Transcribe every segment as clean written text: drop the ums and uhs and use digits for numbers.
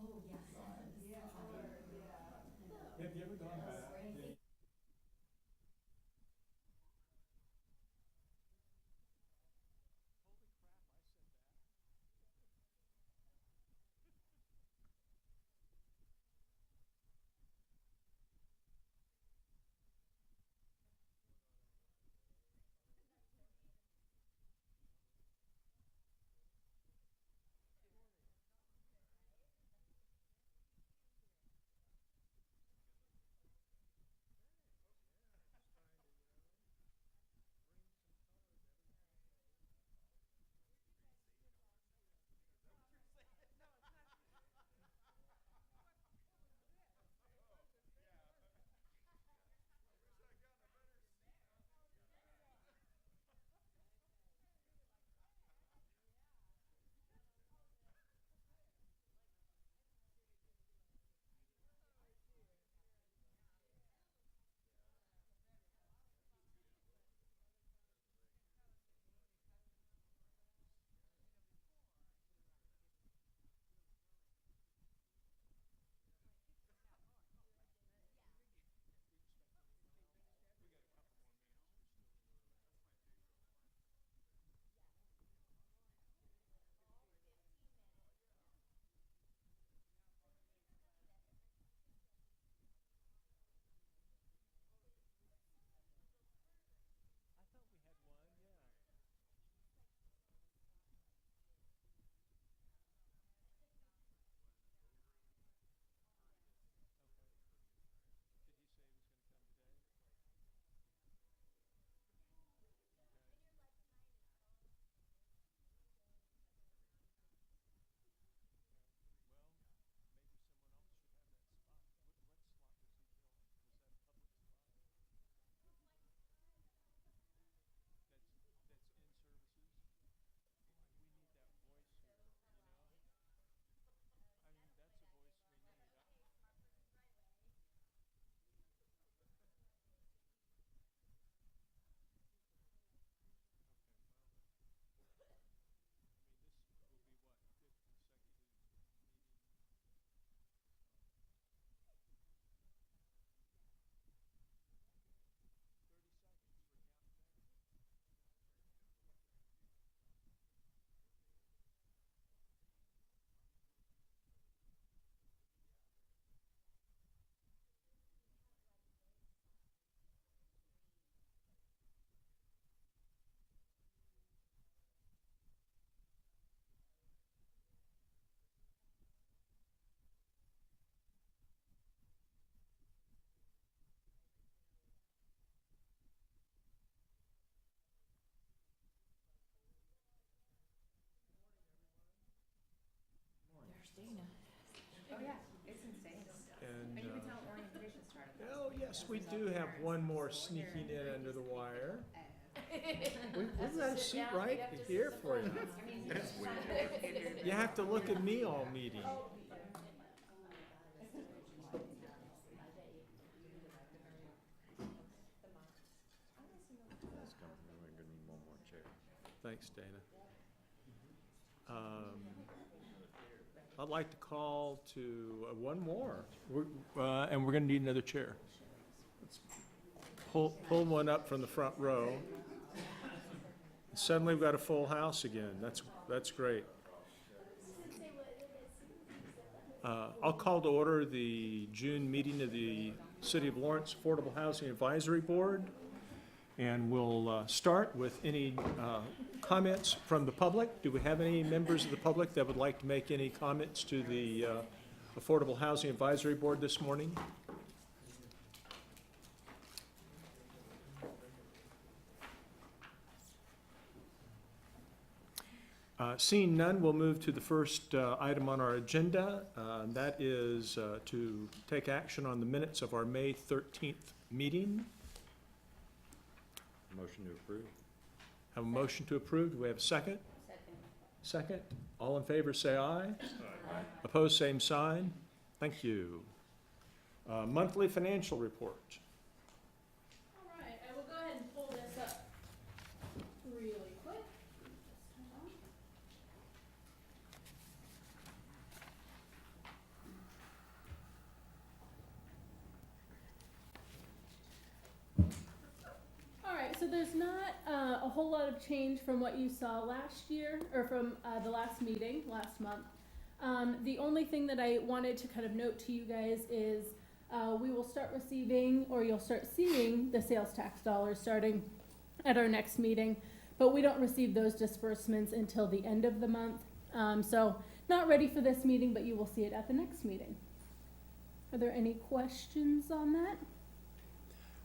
Have you ever gone back? There's Dana. Oh, yeah, it's insane. And, And you can tell orientation started. oh, yes, we do have one more sneaking in under the wire. We've got a seat right here for you. That's weird. You have to look at me all meeting. That's coming. We're gonna need one more chair. Thanks, Dana. I'd like to call to one more, and we're gonna need another chair. Let's pull one up from the front row. Suddenly we've got a full house again. That's great. I'll call to order the June meeting of the City of Lawrence Affordable Housing Advisory Board. And we'll start with any comments from the public. Do we have any members of the public that would like to make any comments to the Affordable Housing Advisory Board this morning? Seeing none, we'll move to the first item on our agenda. That is to take action on the minutes of our May 13th meeting. Motion to approve? Have a motion to approve. Do we have a second? Second. All in favor, say aye. Aye. Opposed, same sign. Thank you. Monthly financial report. All right, I will go ahead and pull this up really quick. so there's not a whole lot of change from what you saw last year, or from the last meeting, last month. The only thing that I wanted to kind of note to you guys is we will start receiving, or you'll start seeing, the sales tax dollars starting at our next meeting, but we don't receive those disbursements until the end of the month. So not ready for this meeting, but you will see it at the next meeting. Are there any questions on that?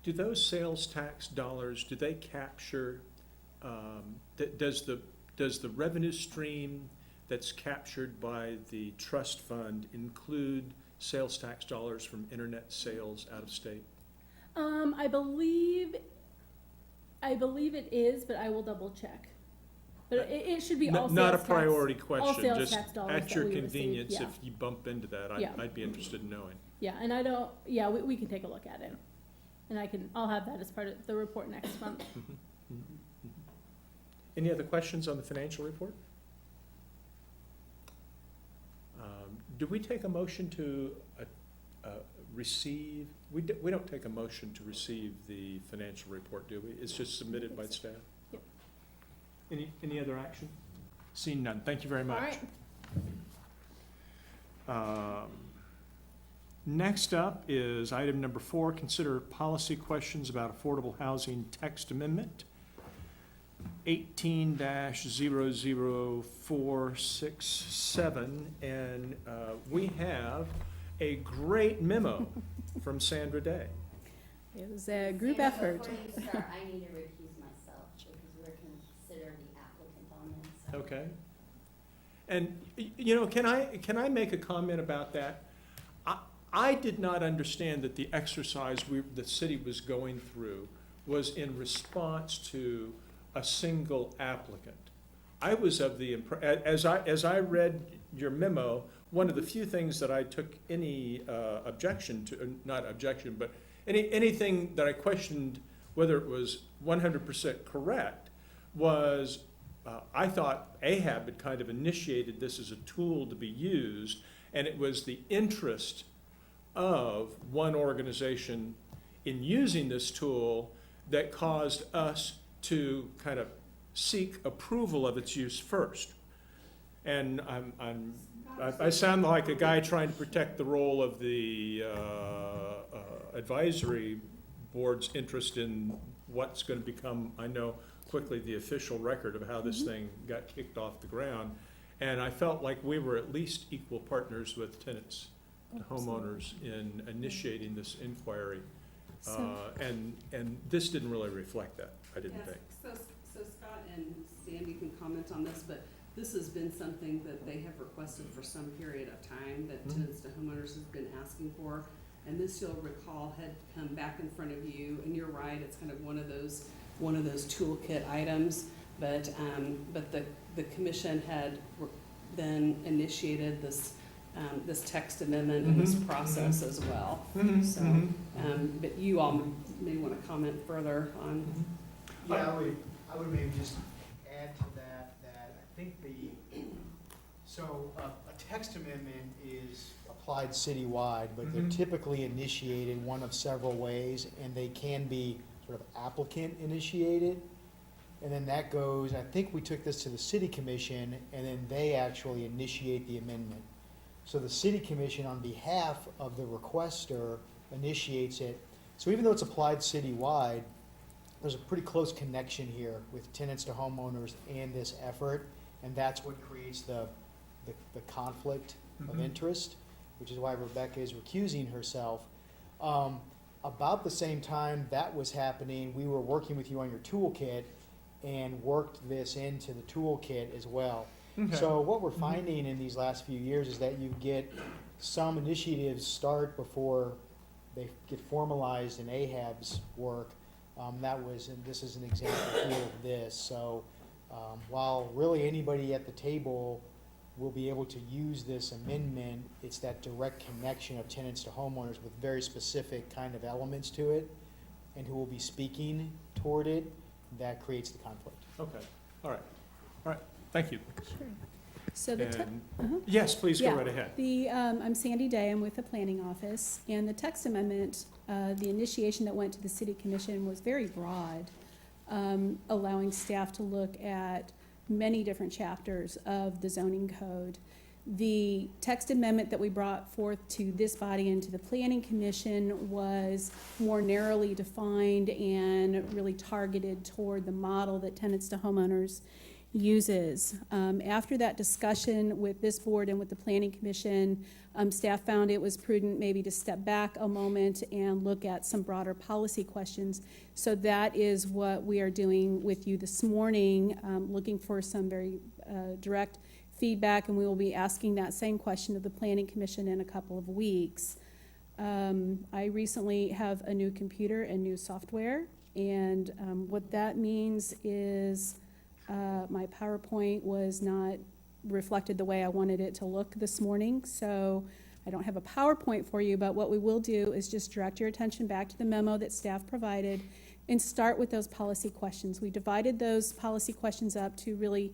Do those sales tax dollars, do they capture, does the revenue stream that's captured by the trust fund include sales tax dollars from internet sales out of state? I believe it is, but I will double check. But it should be all sales tax. Not a priority question, sales just tax dollars at that your we receive, convenience, yeah. if you bump into that, Yeah. I'd be interested in knowing. Yeah, and we can take a look at it. And I'll have that as part of the report next month. Any other questions on the financial report? Do we take a motion to receive, we don't take a motion to receive the financial report, do we? It's just submitted by staff? Yep. Any other action? Seeing none, thank you very much. All right. Next up is item number 4, consider policy questions about affordable housing text amendment. 18-00467, and we have a great memo from Sandra Day. It was a group Sandra, effort. Before you start, I need to recuse myself because we're considered the applicant on this. So. Okay. And, can I make a comment about that? I did not understand that the exercise the city was going through was in response to a single applicant. I was of the, as I read your memo, one of the few things that I took any objection to, not objection, but anything that I questioned whether it was 100% correct was I thought Ahab had kind of initiated this as a tool to be used, and it was the interest of one organization in using this tool that caused us to kind of seek approval of its use first. And I sound like a guy trying to protect the role of the advisory board's interest in what's going to become, I know, quickly the official record of how this thing got kicked off the ground. And I felt like we were at least equal partners with tenants and homeowners in initiating this inquiry. And this didn't really reflect that, I didn't think. So Scott and Sandy can comment on this, but this has been something that they have requested for some period of time that tenants to homeowners has been asking for. And this, you'll recall, had come back in front of you, and you're right, it's kind of one of those toolkit items. But the commission had then initiated this text amendment and this process as well. So, but you all may want to comment further on. Yeah, I would maybe just add to that I think a text amendment is applied citywide, but they're typically initiated one of several ways, and they can be sort of applicant initiated. And then that goes, I think we took this to the city commission, and then they actually initiate the amendment. So the city commission, on behalf of the requester, initiates it. So even though it's applied citywide, there's a pretty close connection here with tenants to homeowners and this effort, and that's what creates the conflict of interest, which is why Rebecca is recusing herself. About the same time that was happening, we were working with you on your toolkit and worked this into the toolkit as well. Okay. So what we're finding in these last few years is that you get some initiatives start before they get formalized in Ahab's work. This is an example here of this. So while really anybody at the table will be able to use this amendment, it's that direct connection of tenants to homeowners with very specific kind of elements to it, and who will be speaking toward it, that creates the conflict. Okay, all right, thank you. Sure. So the And- Yes, please go Yeah. right ahead. I'm Sandy Day, I'm with the planning office, and the text amendment, the initiation that went to the city commission was very broad. allowing staff to look at many different chapters of the zoning code. The text amendment that we brought forth to this body and to the planning commission was more narrowly defined and really targeted toward the model that tenants to homeowners uses. After that discussion with this board and with the planning commission, staff found it was prudent maybe to step back a moment and look at some broader policy questions. So that is what we are doing with you this morning, looking for some very direct feedback, and we will be asking that same question of the planning commission in a couple of weeks. I recently have a new computer and new software, and what that means is my PowerPoint was not reflected the way I wanted it to look this morning, so I don't have a PowerPoint for you, but what we will do is just direct your attention back to the memo that staff provided and start with those policy questions. We divided those policy questions up to really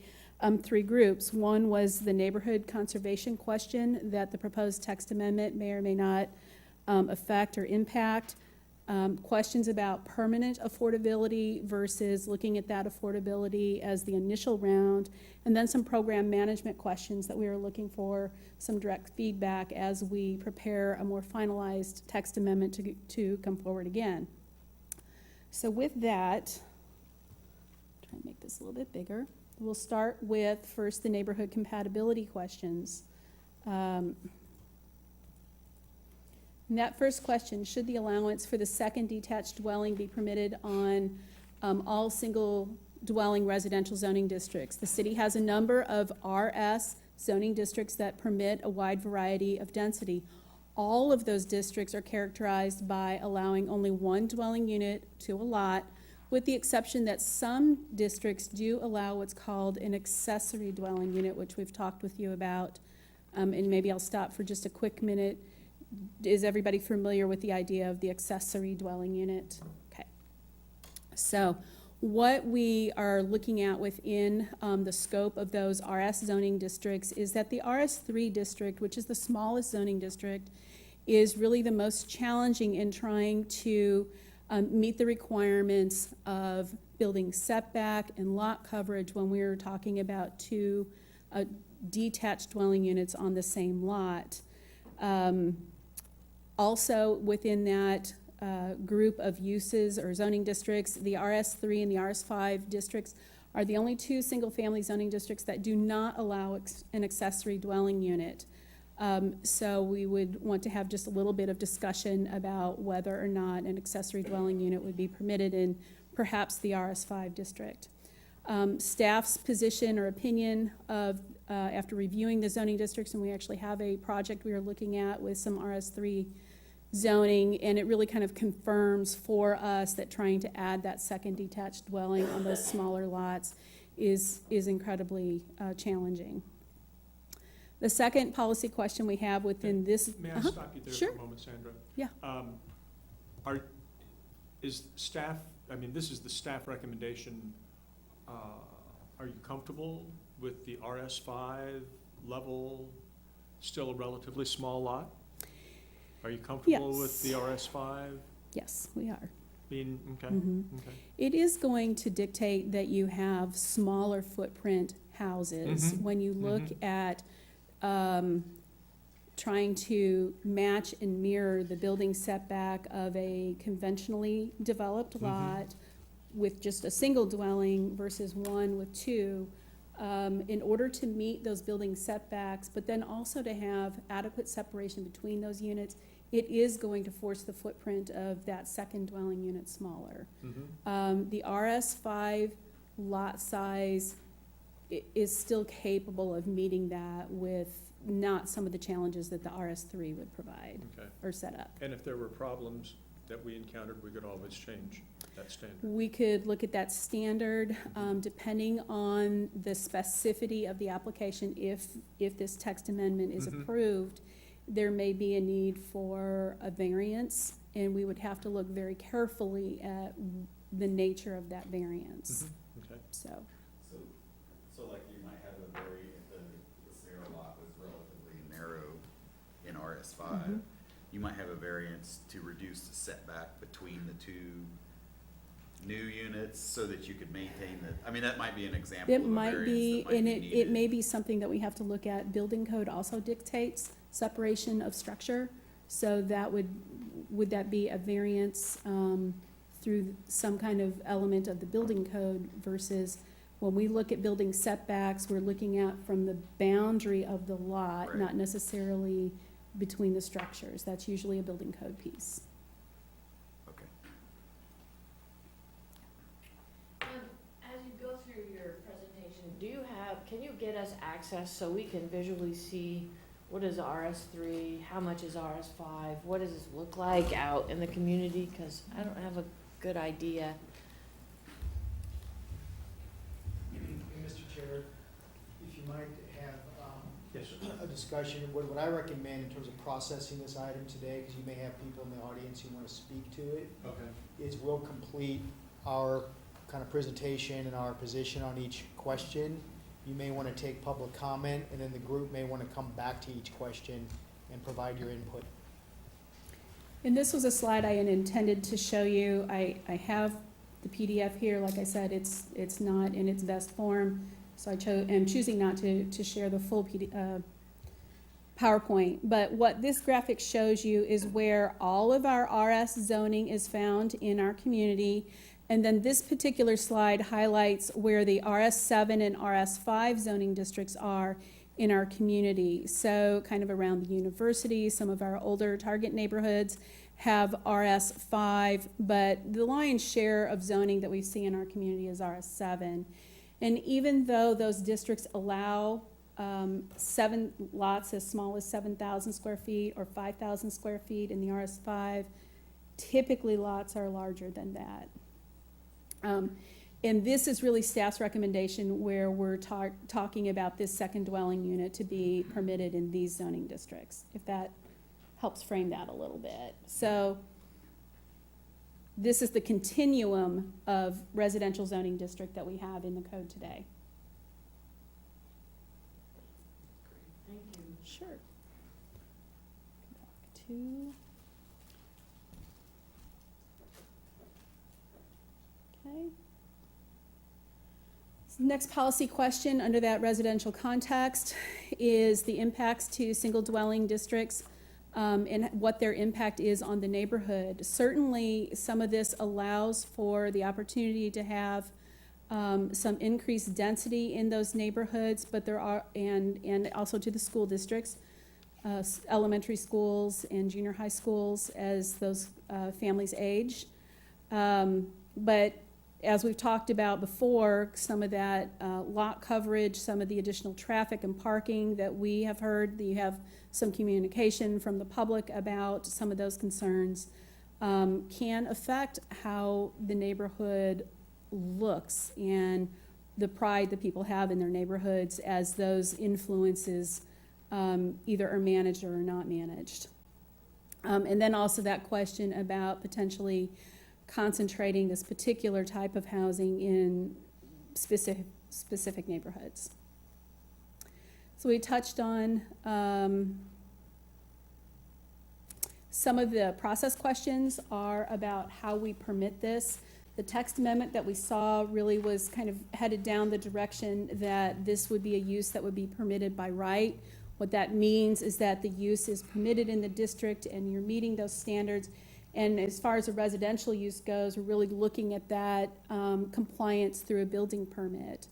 three groups. One was the neighborhood conservation question that the proposed text amendment may or may not affect or impact. Questions about permanent affordability versus looking at that affordability as the initial round, and then some program management questions that we are looking for some direct feedback as we prepare a more finalized text amendment to come forward again. So with that, try to make this a little bit bigger. We'll start with first the neighborhood compatibility questions. And that first question, should the allowance for the second detached dwelling be permitted on all single dwelling residential zoning districts? The city has a number of RS zoning districts that permit a wide variety of density. All of those districts are characterized by allowing only one dwelling unit to a lot, with the exception that some districts do allow what's called an accessory dwelling unit, which we've talked with you about. And maybe I'll stop for just a quick minute. Is everybody familiar with the idea of the accessory dwelling unit? Okay. So what we are looking at within the scope of those RS zoning districts is that the RS3 district, which is the smallest zoning district, is really the most challenging in trying to meet the requirements of building setback and lot coverage when we're talking about two detached dwelling units on the same lot. Also within that group of uses or zoning districts, the RS3 and the RS5 districts are the only two single-family zoning districts that do not allow an accessory dwelling unit. So we would want to have just a little bit of discussion about whether or not an accessory dwelling unit would be permitted in perhaps the RS5 district. Staff's position or opinion of, after reviewing the zoning districts, and we actually have a project we are looking at with some RS3 zoning, and it really kind of confirms for us that trying to add that second detached dwelling on those smaller lots is incredibly challenging. The second policy question we have within this. May I stop you there Sure. for a moment, Sandra? Yeah. Is staff, I mean, this is the staff recommendation, are you comfortable with the RS5 level, still a relatively small lot? Are you comfortable with the RS5 Yes, we are. being, okay, Mhm. okay. It is going to dictate that you have smaller footprint houses. Mhm. When you look Mhm. at trying to match and mirror the building setback of a conventionally developed Mhm. lot with just a single dwelling versus one with two, in order to meet those building setbacks, but then also to have adequate separation between those units, it is going to force the footprint of that second dwelling unit smaller. Mhm. The RS5 lot size is still capable of meeting that with not some of the challenges that the RS3 would provide Okay, or set up. and if there were problems that we encountered, we could always change that standard. We could look at that standard, depending on the specificity of the application. If this text amendment is Mhm. approved, there may be a need for a variance, and we would have to look very carefully at the nature of that variance, Mhm. Okay, so. So like you might have a very, if the Sierra lot was relatively narrow in RS5, Mhm. you might have a variance to reduce the setback between the two new units so that you could maintain the, I mean, that might be an example It of a might variance be, that might and be it needed. may be something that we have to look at. Building code also dictates separation of structure. So that would that be a variance, through some kind of element of the building code versus when we look at building setbacks, we're looking at from the boundary of the lot, Right. not necessarily between the structures. That's usually a building code piece. Okay. As you go through your presentation, can you get us access so we can visually see what is RS3, how much is RS5, what does this look like out in the community? Because I don't have a good idea. Mr. Chair, if you might have, Yes, sir. a discussion, what I recommend in terms of processing this item today, because you may have people in the audience who want to speak to it, Okay. is we'll complete our kind of presentation and our position on each question. You may want to take public comment, and then the group may want to come back to each question and provide your input. And this was a slide I had intended to show you. I have the PDF here. Like I said, it's not in its best form. So am choosing not to share the full PowerPoint. But what this graphic shows you is where all of our RS zoning is found in our community. And then this particular slide highlights where the RS7 and RS5 zoning districts are in our community. So kind of around the university, some of our older target neighborhoods have RS5, but the lion's share of zoning that we see in our community is RS7. And even though those districts allow 7 lots as small as 7,000 square feet or 5,000 square feet in the RS5, typically lots are larger than that. And this is really staff's recommendation where we're talking about this second dwelling unit to be permitted in these zoning districts, if that helps frame that a little bit. So this is the continuum of residential zoning district that we have in the code today. Thank you. Sure. Back to. Okay. Next policy question under that residential context is the impacts to single dwelling districts and what their impact is on the neighborhood. Certainly, some of this allows for the opportunity to have some increased density in those neighborhoods, but there are, and also to the school districts, elementary schools and junior high schools as those families age. But as we've talked about before, some of that lot coverage, some of the additional traffic and parking that we have heard, that you have some communication from the public about some of those concerns, can affect how the neighborhood looks and the pride that people have in their neighborhoods as those influences either are managed or are not managed. And then also that question about potentially concentrating this particular type of housing in specific neighborhoods. So we touched on some of the process questions are about how we permit this. The text amendment that we saw really was kind of headed down the direction that this would be a use that would be permitted by right. What that means is that the use is permitted in the district and you're meeting those standards. And as far as a residential use goes, we're really looking at that compliance through a building permit.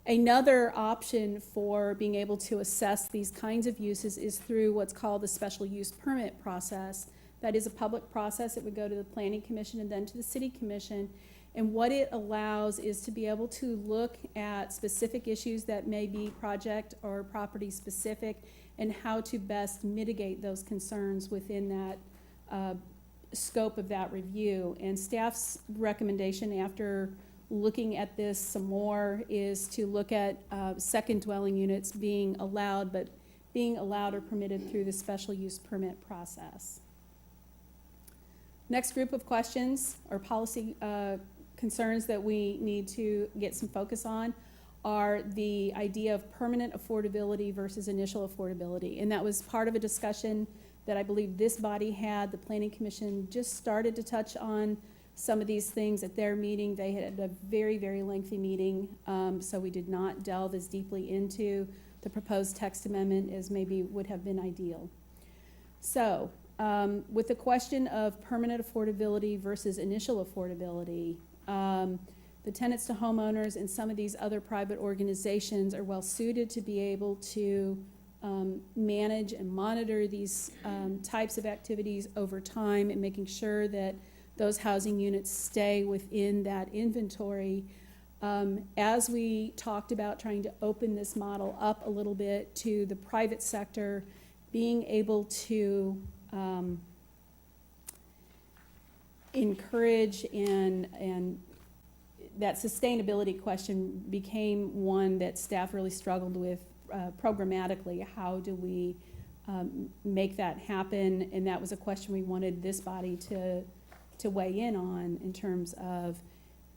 Another option for being able to assess these kinds of uses is through what's called the special use permit process. That is a public process. It would go to the Planning Commission and then to the City Commission. And what it allows is to be able to look at specific issues that may be project or property specific and how to best mitigate those concerns within that scope of that review. And staff's recommendation after looking at this some more is to look at second dwelling units being allowed, but being allowed or permitted through the special use permit process. Next group of questions or policy concerns that we need to get some focus on are the idea of permanent affordability versus initial affordability. And that was part of a discussion that I believe this body had. The Planning Commission just started to touch on some of these things at their meeting. They had a very, very lengthy meeting, so we did not delve as deeply into the proposed text amendment as maybe would have been ideal. So, with the question of permanent affordability versus initial affordability, the tenants to homeowners and some of these other private organizations are well suited to be able to manage and monitor these types of activities over time and making sure that those housing units stay within that inventory. As we talked about trying to open this model up a little bit to the private sector, being able to encourage and that sustainability question became one that staff really struggled with programmatically. How do we make that happen? And that was a question we wanted this body to weigh in on in terms of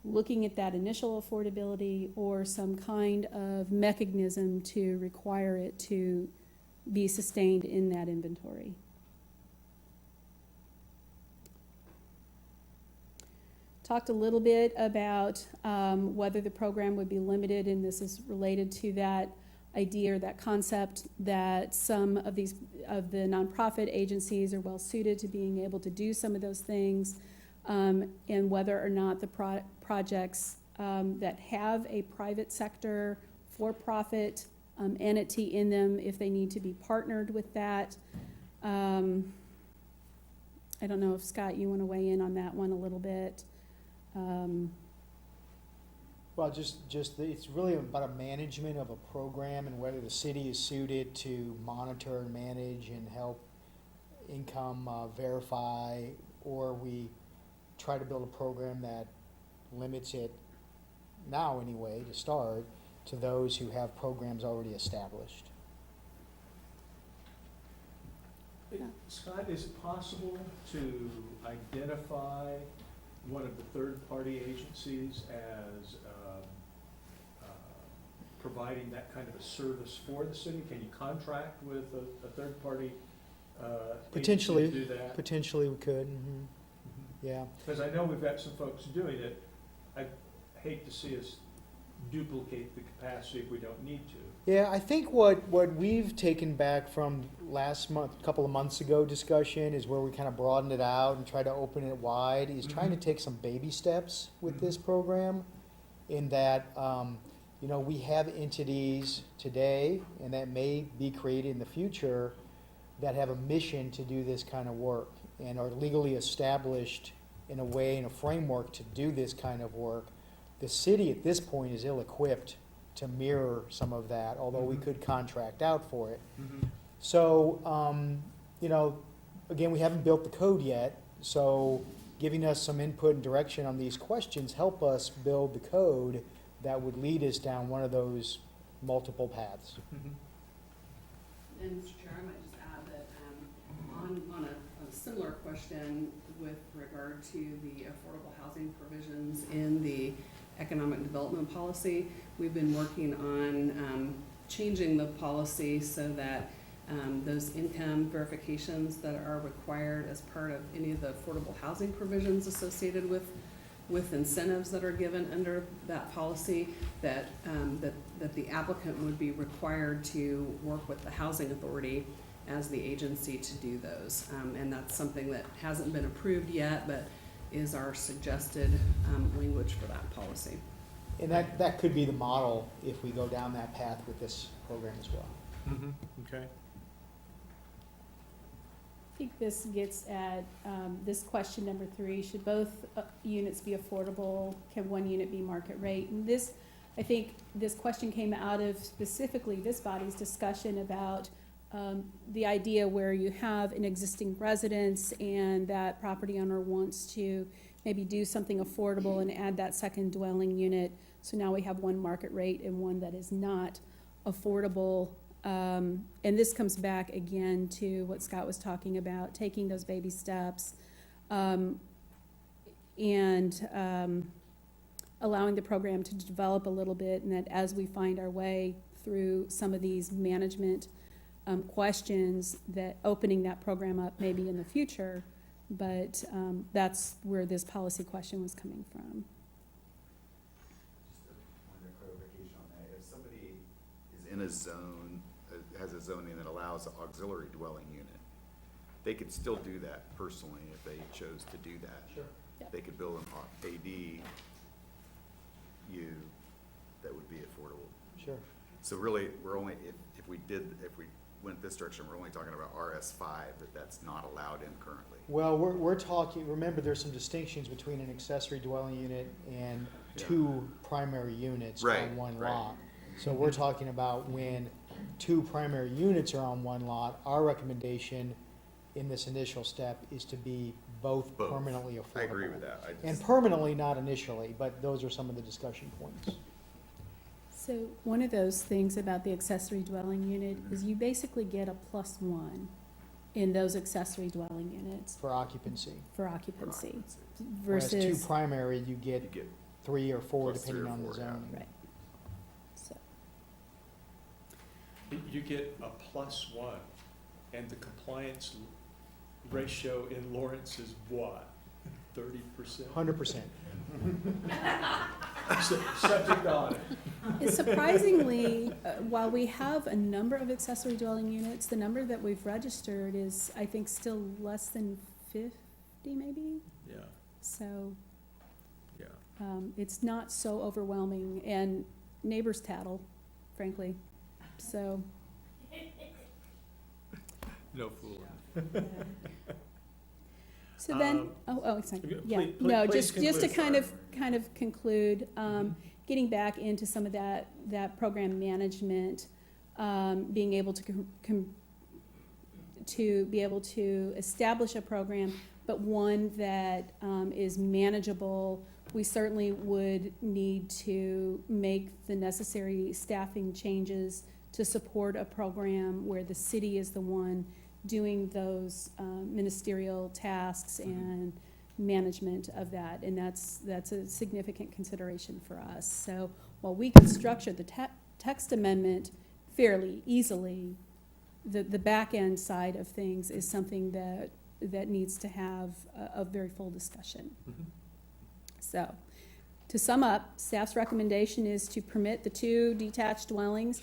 looking at that initial affordability or some kind of mechanism to require it to be sustained in that inventory. Talked a little bit about whether the program would be limited, and this is related to that idea or that concept that some of the nonprofit agencies are well suited to being able to do some of those things, and whether or not the projects that have a private sector for-profit entity in them, if they need to be partnered with that. I don't know if, Scott, you want to weigh in on that one a little bit. Well, it's really about a management of a program and whether the city is suited to monitor and manage and help income verify, or we try to build a program that limits it, now anyway, to start, to those who have programs already established. Scott, is it possible to identify one of the third-party agencies as providing that kind of a service for the city? Can you contract with a third-party Potentially. agency to do that? Potentially we could, yeah. Because I know we've got some folks doing it. I hate to see us duplicate the capacity if we don't need to. Yeah, I think what we've taken back from last month, a couple of months ago discussion, is where we kind of broadened it out and tried to open it wide, is trying to take some baby steps with this program, in that, we have entities today, and that may be created in the future, that have a mission to do this kind of work and are legally established in a way, in a framework to do this kind of work. The city at this point is ill-equipped to mirror some of that, although we could contract out for it. So, again, we haven't built the code yet, so giving us some input and direction on these questions help us build the code that would lead us down one of those multiple paths. And Mr. Chair, I might just add that on a similar question with regard to the affordable housing provisions in the economic development policy, we've been working on changing the policy so that those income verifications that are required as part of any of the affordable housing provisions associated with incentives that are given under that policy, that the applicant would be required to work with the housing authority as the agency to do those. And that's something that hasn't been approved yet, but is our suggested language for that policy. And that could be the model if we go down that path with this program as well. Okay. I think this gets at this question number 3, should both units be affordable? Can one unit be market rate? And this, I think this question came out of specifically this body's discussion about the idea where you have an existing residence and that property owner wants to maybe do something affordable and add that second dwelling unit. So now we have one market rate and one that is not affordable. And this comes back again to what Scott was talking about, taking those baby steps and allowing the program to develop a little bit, and that as we find our way through some of these management questions, that opening that program up maybe in the future But that's where this policy question was coming from. Just a point of clarification on that, if somebody is in a zone, has a zoning that allows an auxiliary dwelling unit, they could still do that personally if they chose to do that. Sure. Yep. They could build an ADU that would be affordable. Sure. So really, we're only, if we went this direction, we're only talking about RS5, that's not allowed in currently. Well, we're talking, remember, there's some distinctions between an accessory dwelling unit and two primary units Right, on one right. lot. So we're talking about when two primary units are on one lot, our recommendation in this initial step is to be both Both. permanently affordable. I agree with that. And permanently, not initially, but those are some of the discussion points. So one of those things about the accessory dwelling unit is you basically get a +1 in those accessory dwelling units For occupancy. for occupancy Whereas two versus, primary, you You get get 3 or 4 plus three depending or on the four, yeah. zoning. right. So, You get a +1, and the compliance ratio in Lawrence is what? 30%? 100%. Subject to audit. and surprisingly, while we have a number of accessory dwelling units, the number that we've registered is, I think, still less than 50 maybe? Yeah, So, yeah. it's not so overwhelming, and neighbors tattle, frankly, so. No fooling. So then, Um, sorry, please- yeah, please- no, please just to conclude. kind of conclude, Mhm. getting back into some of that program management, being able to be able to establish a program, but one that, is manageable. We certainly would need to make the necessary staffing changes to support a program where the city is the one doing those ministerial tasks and management of that, and that's a significant consideration for us. So while we can structure the text amendment fairly easily, the back end side of things is something that needs to have a very full discussion. Mhm. So, to sum up, staff's recommendation is to permit the 2 detached dwellings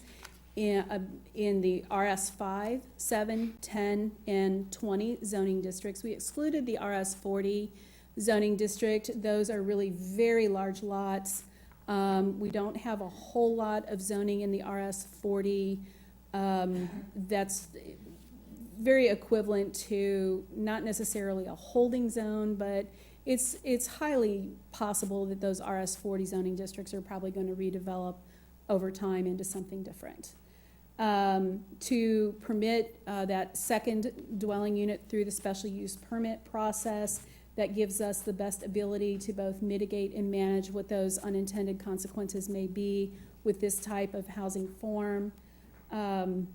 in the RS 5, 7, 10, and 20 zoning districts. We excluded the RS 40 zoning district. Those are really very large lots. We don't have a whole lot of zoning in the RS 40. That's very equivalent to not necessarily a holding zone, but it's highly possible that those RS 40 zoning districts are probably going to redevelop over time into something different. To permit that second dwelling unit through the special use permit process, that gives us the best ability to both mitigate and manage what those unintended consequences may be with this type of housing form. And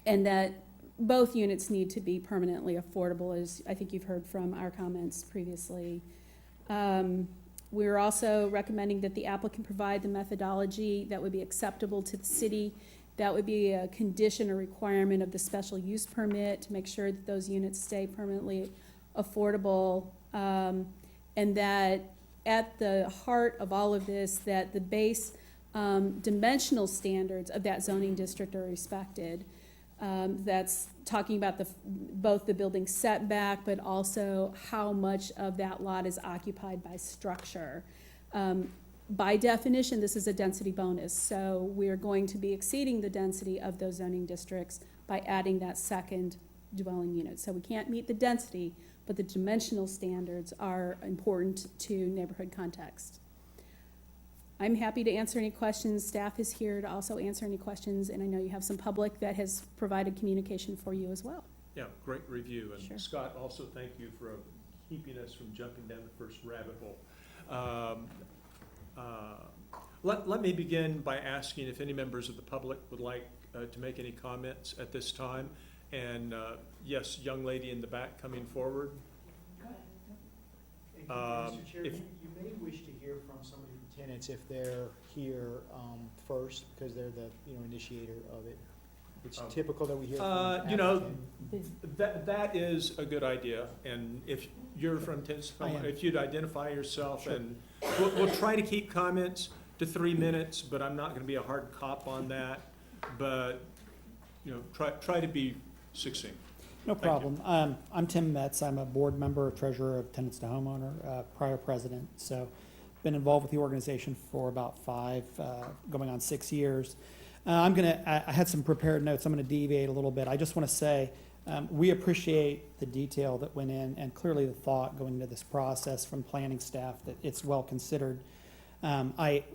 that both units need to be permanently affordable, as I think you've heard from our comments previously. We're also recommending that the applicant provide the methodology that would be acceptable to the city. That would be a condition or requirement of the special use permit to make sure that those units stay permanently affordable. And that at the heart of all of this, that the base dimensional standards of that zoning district are respected. That's talking about both the building setback, but also how much of that lot is occupied by structure. By definition, this is a density bonus, so we're going to be exceeding the density of those zoning districts by adding that second dwelling unit. So we can't meet the density, but the dimensional standards are important to neighborhood context. I'm happy to answer any questions. Staff is here to also answer any questions, and I know you have some public that has provided communication for you as well. Yeah, great review. Sure. And Scott, also thank you for keeping us from jumping down the first rabbit hole. Let me begin by asking if any members of the public would like to make any comments at this time. And yes, young lady in the back coming forward. Mr. Chair, if- you may wish to hear from somebody from tenants if they're here first, because they're the initiator of it. It's typical that we hear from You know, applicant. that is a good idea, and if you're from Tennessee, if you'd identify yourself, Sure. and we'll try to keep comments to 3 minutes, but I'm not gonna be a hard cop on that, but, you know, try to be succinct. No Thank you. problem. I'm Tim Metz. I'm a board member, treasurer of Tenants to Homeowner, prior president. So been involved with the organization for about 5, going on 6 years. I had some prepared notes. I'm gonna deviate a little bit. I just wanna say, we appreciate the detail that went in and clearly the thought going into this process from planning staff, that it's well considered.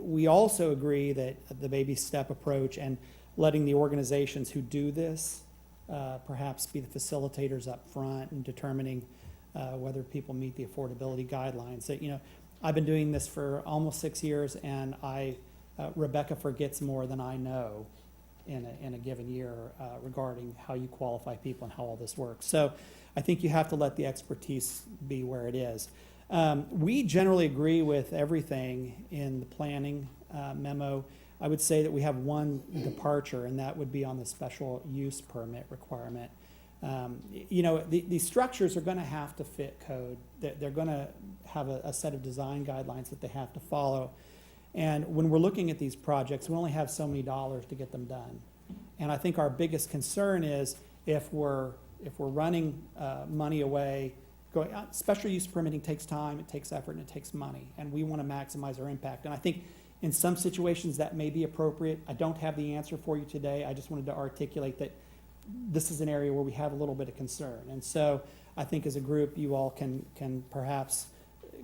We also agree that the baby step approach and letting the organizations who do this perhaps be the facilitators up front and determining whether people meet the affordability guidelines. That, you know, I've been doing this for almost 6 years, and Rebecca forgets more than I know in a given year regarding how you qualify people and how all this works. So I think you have to let the expertise be where it is. We generally agree with everything in the planning memo. I would say that we have one departure, and that would be on the special use permit requirement. You know, these structures are gonna have to fit code. They're gonna have a set of design guidelines that they have to follow. And when we're looking at these projects, we only have so many dollars to get them done. And I think our biggest concern is if we're running money away, special use permitting takes time, it takes effort, and it takes money, and we wanna maximize our impact. And I think in some situations that may be appropriate. I don't have the answer for you today. I just wanted to articulate that this is an area where we have a little bit of concern. And so I think as a group, you all can perhaps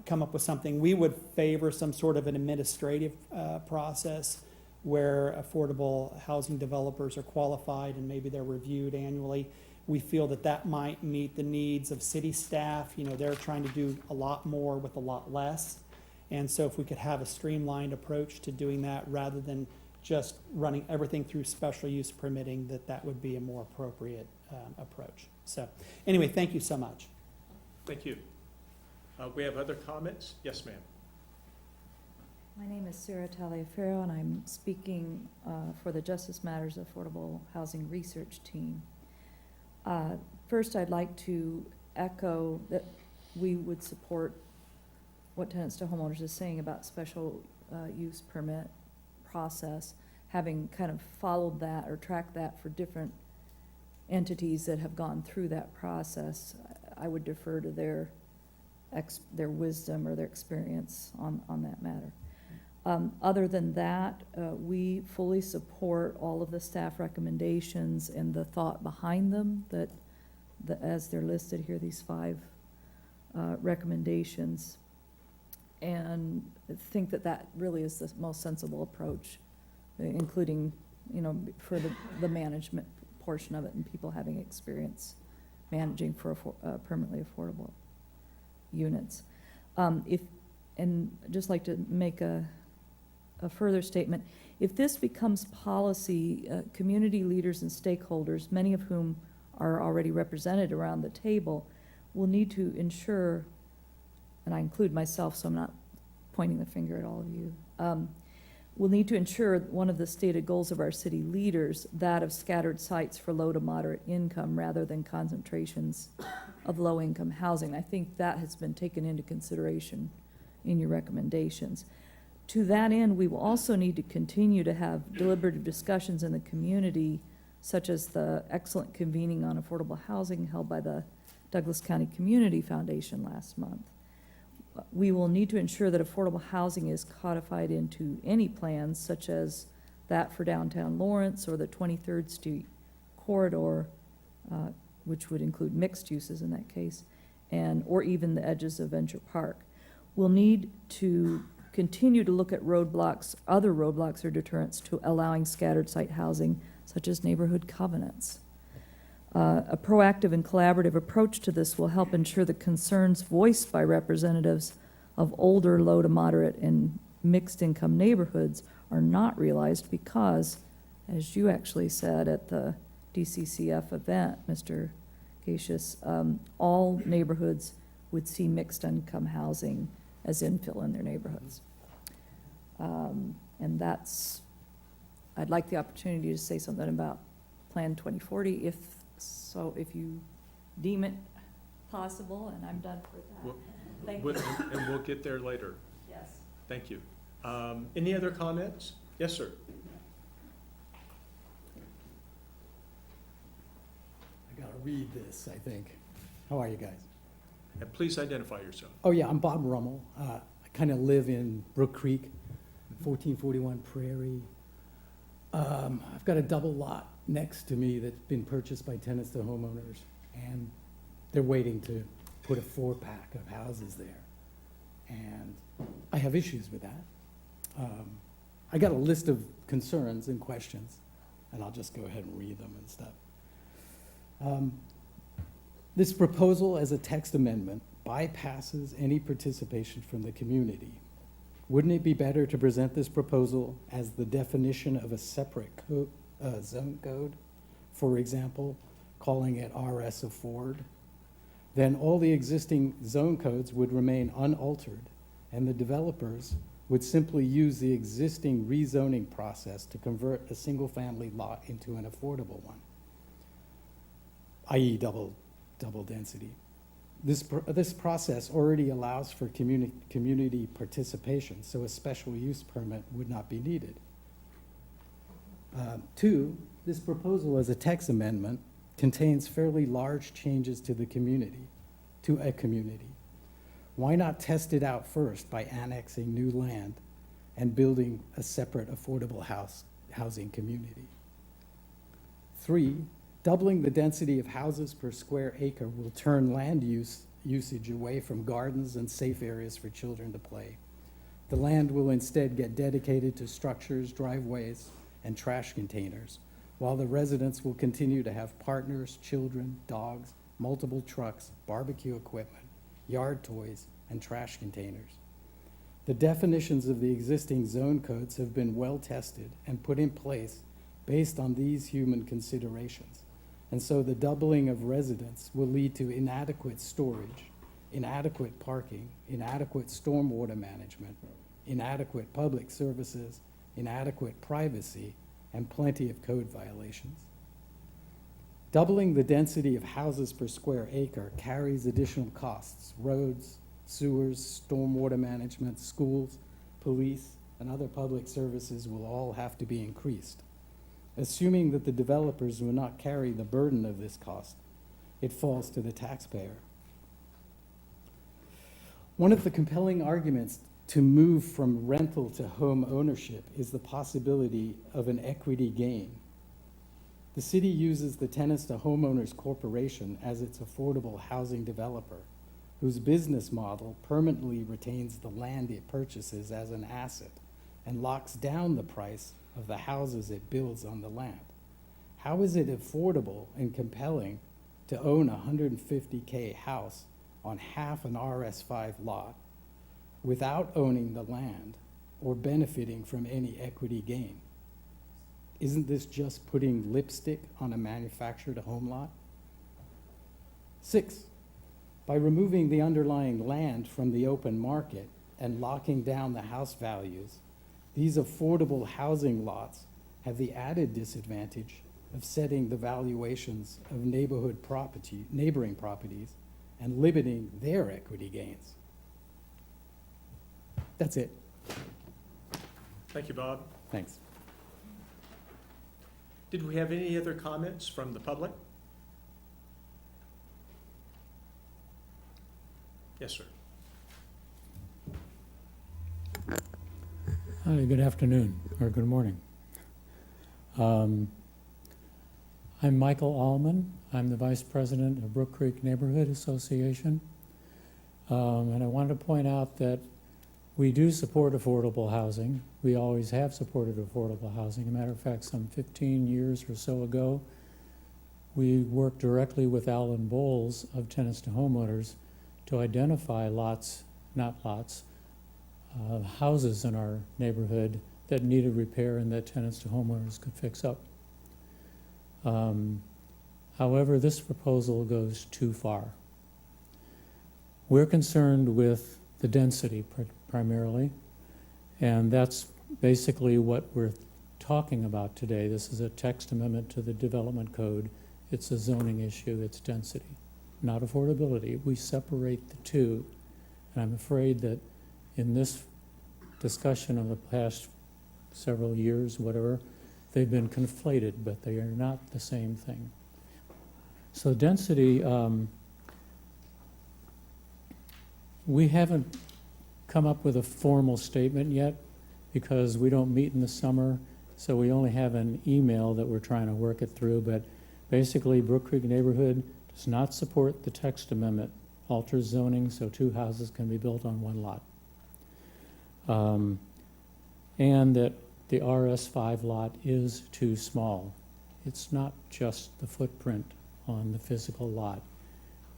come up with something. We would favor some sort of an administrative process where affordable housing developers are qualified and maybe they're reviewed annually. We feel that that might meet the needs of city staff. You know, they're trying to do a lot more with a lot less. And so if we could have a streamlined approach to doing that rather than just running everything through special use permitting, that would be a more appropriate approach. So anyway, thank you so much. Thank you. We have other comments? Yes, ma'am. My name is Sarah Taliaferro, and I'm speaking for the Justice Matters Affordable Housing Research Team. First, I'd like to echo that we would support what Tenants to Homeowners is saying about special use permit process, having kind of followed that or tracked that for different entities that have gone through that process. I would defer to their wisdom or their experience on that matter. Other than that, we fully support all of the staff recommendations and the thought behind them, that as they're listed here, these 5 recommendations, and think that really is the most sensible approach, including, you know, for the management portion of it and people having experience managing for permanently affordable units. And just like to make a further statement, if this becomes policy, community leaders and stakeholders, many of whom are already represented around the table, will need to ensure, and I include myself, so I'm not pointing the finger at all of you, will need to ensure one of the stated goals of our city leaders, that of scattered sites for low to moderate income rather than concentrations of low-income housing. I think that has been taken into consideration in your recommendations. To that end, we will also need to continue to have deliberative discussions in the community, such as the excellent convening on affordable housing held by the Douglas County Community Foundation last month. We will need to ensure that affordable housing is codified into any plans, such as that for downtown Lawrence or the 23rd Street corridor, which would include mixed uses in that case, or even the edges of Venture Park. We'll need to continue to look at roadblocks, other roadblocks or deterrents to allowing scattered site housing, such as neighborhood covenants. A proactive and collaborative approach to this will help ensure the concerns voiced by representatives of older, low to moderate and mixed income neighborhoods are not realized because, as you actually said at the DCCF event, Mr. Gacious, all neighborhoods would see mixed income housing as infill in their neighborhoods. And I'd like the opportunity to say something about Plan 2040, if you deem it possible, and I'm done for that. Well, Thank you. And we'll get there later. Yes. Thank you. Any other comments? Yes, sir. I gotta read this, I think. How are you guys? And please identify yourself. Oh, yeah, I'm Bob Rummel. I kind of live in Brook Creek, 1441 Prairie. I've got a double lot next to me that's been purchased by tenants to homeowners, and they're waiting to put a 4-pack of houses there. And I have issues with that. I got a list of concerns and questions, and I'll just go ahead and read them and stuff. This proposal as a text amendment bypasses any participation from the community. Wouldn't it be better to present this proposal as the definition of a separate zone code? For example, calling it RS Afford? Then all the existing zone codes would remain unaltered, and the developers would simply use the existing rezoning process to convert a single-family lot into an affordable one, i.e. double density. This process already allows for community participation, so a special use permit would not be needed. 2, this proposal as a text amendment contains fairly large changes to a community. Why not test it out first by annexing new land and building a separate affordable housing community? 3, doubling the density of houses per square acre will turn land usage away from gardens and safe areas for children to play. The land will instead get dedicated to structures, driveways, and trash containers, while the residents will continue to have partners, children, dogs, multiple trucks, barbecue equipment, yard toys, and trash containers. The definitions of the existing zone codes have been well tested and put in place based on these human considerations. And so the doubling of residents will lead to inadequate storage, inadequate parking, inadequate stormwater management, inadequate public services, inadequate privacy, and plenty of code violations. Doubling the density of houses per square acre carries additional costs. Roads, sewers, stormwater management, schools, police, and other public services will all have to be increased. Assuming that the developers will not carry the burden of this cost, it falls to the taxpayer. One of the compelling arguments to move from rental to home ownership is the possibility of an equity gain. The city uses the Tenants to Homeowners Corporation as its affordable housing developer, whose business model permanently retains the land it purchases as an asset and locks down the price of the houses it builds on the land. How is it affordable and compelling to own a 150K house on half an RS5 lot without owning the land or benefiting from any equity gain? Isn't this just putting lipstick on a manufactured home lot? 6, by removing the underlying land from the open market and locking down the house values, these affordable housing lots have the added disadvantage of setting the valuations of neighboring properties and limiting their equity gains. That's it. Thank you, Bob. Thanks. Did we have any other comments from the public? Yes, sir. Hi, good afternoon, or good morning. I'm Michael Allman. I'm the Vice President of Brook Creek Neighborhood Association. And I wanted to point out that we do support affordable housing. We always have supported affordable housing. As a matter of fact, some 15 years or so ago, we worked directly with Alan Bowles of Tenants to Homeowners to identify houses in our neighborhood that needed repair and that Tenants to Homeowners could fix up. However, this proposal goes too far. We're concerned with the density primarily, and that's basically what we're talking about today. This is a text amendment to the development code. It's a zoning issue, it's density, not affordability. We separate the two. And I'm afraid that in this discussion of the past several years, whatever, they've been conflated, but they are not the same thing. So density, we haven't come up with a formal statement yet because we don't meet in the summer, so we only have an email that we're trying to work it through, but basically Brook Creek Neighborhood does not support the text amendment, alters zoning so 2 houses can be built on 1 lot. And that the RS5 lot is too small. It's not just the footprint on the physical lot.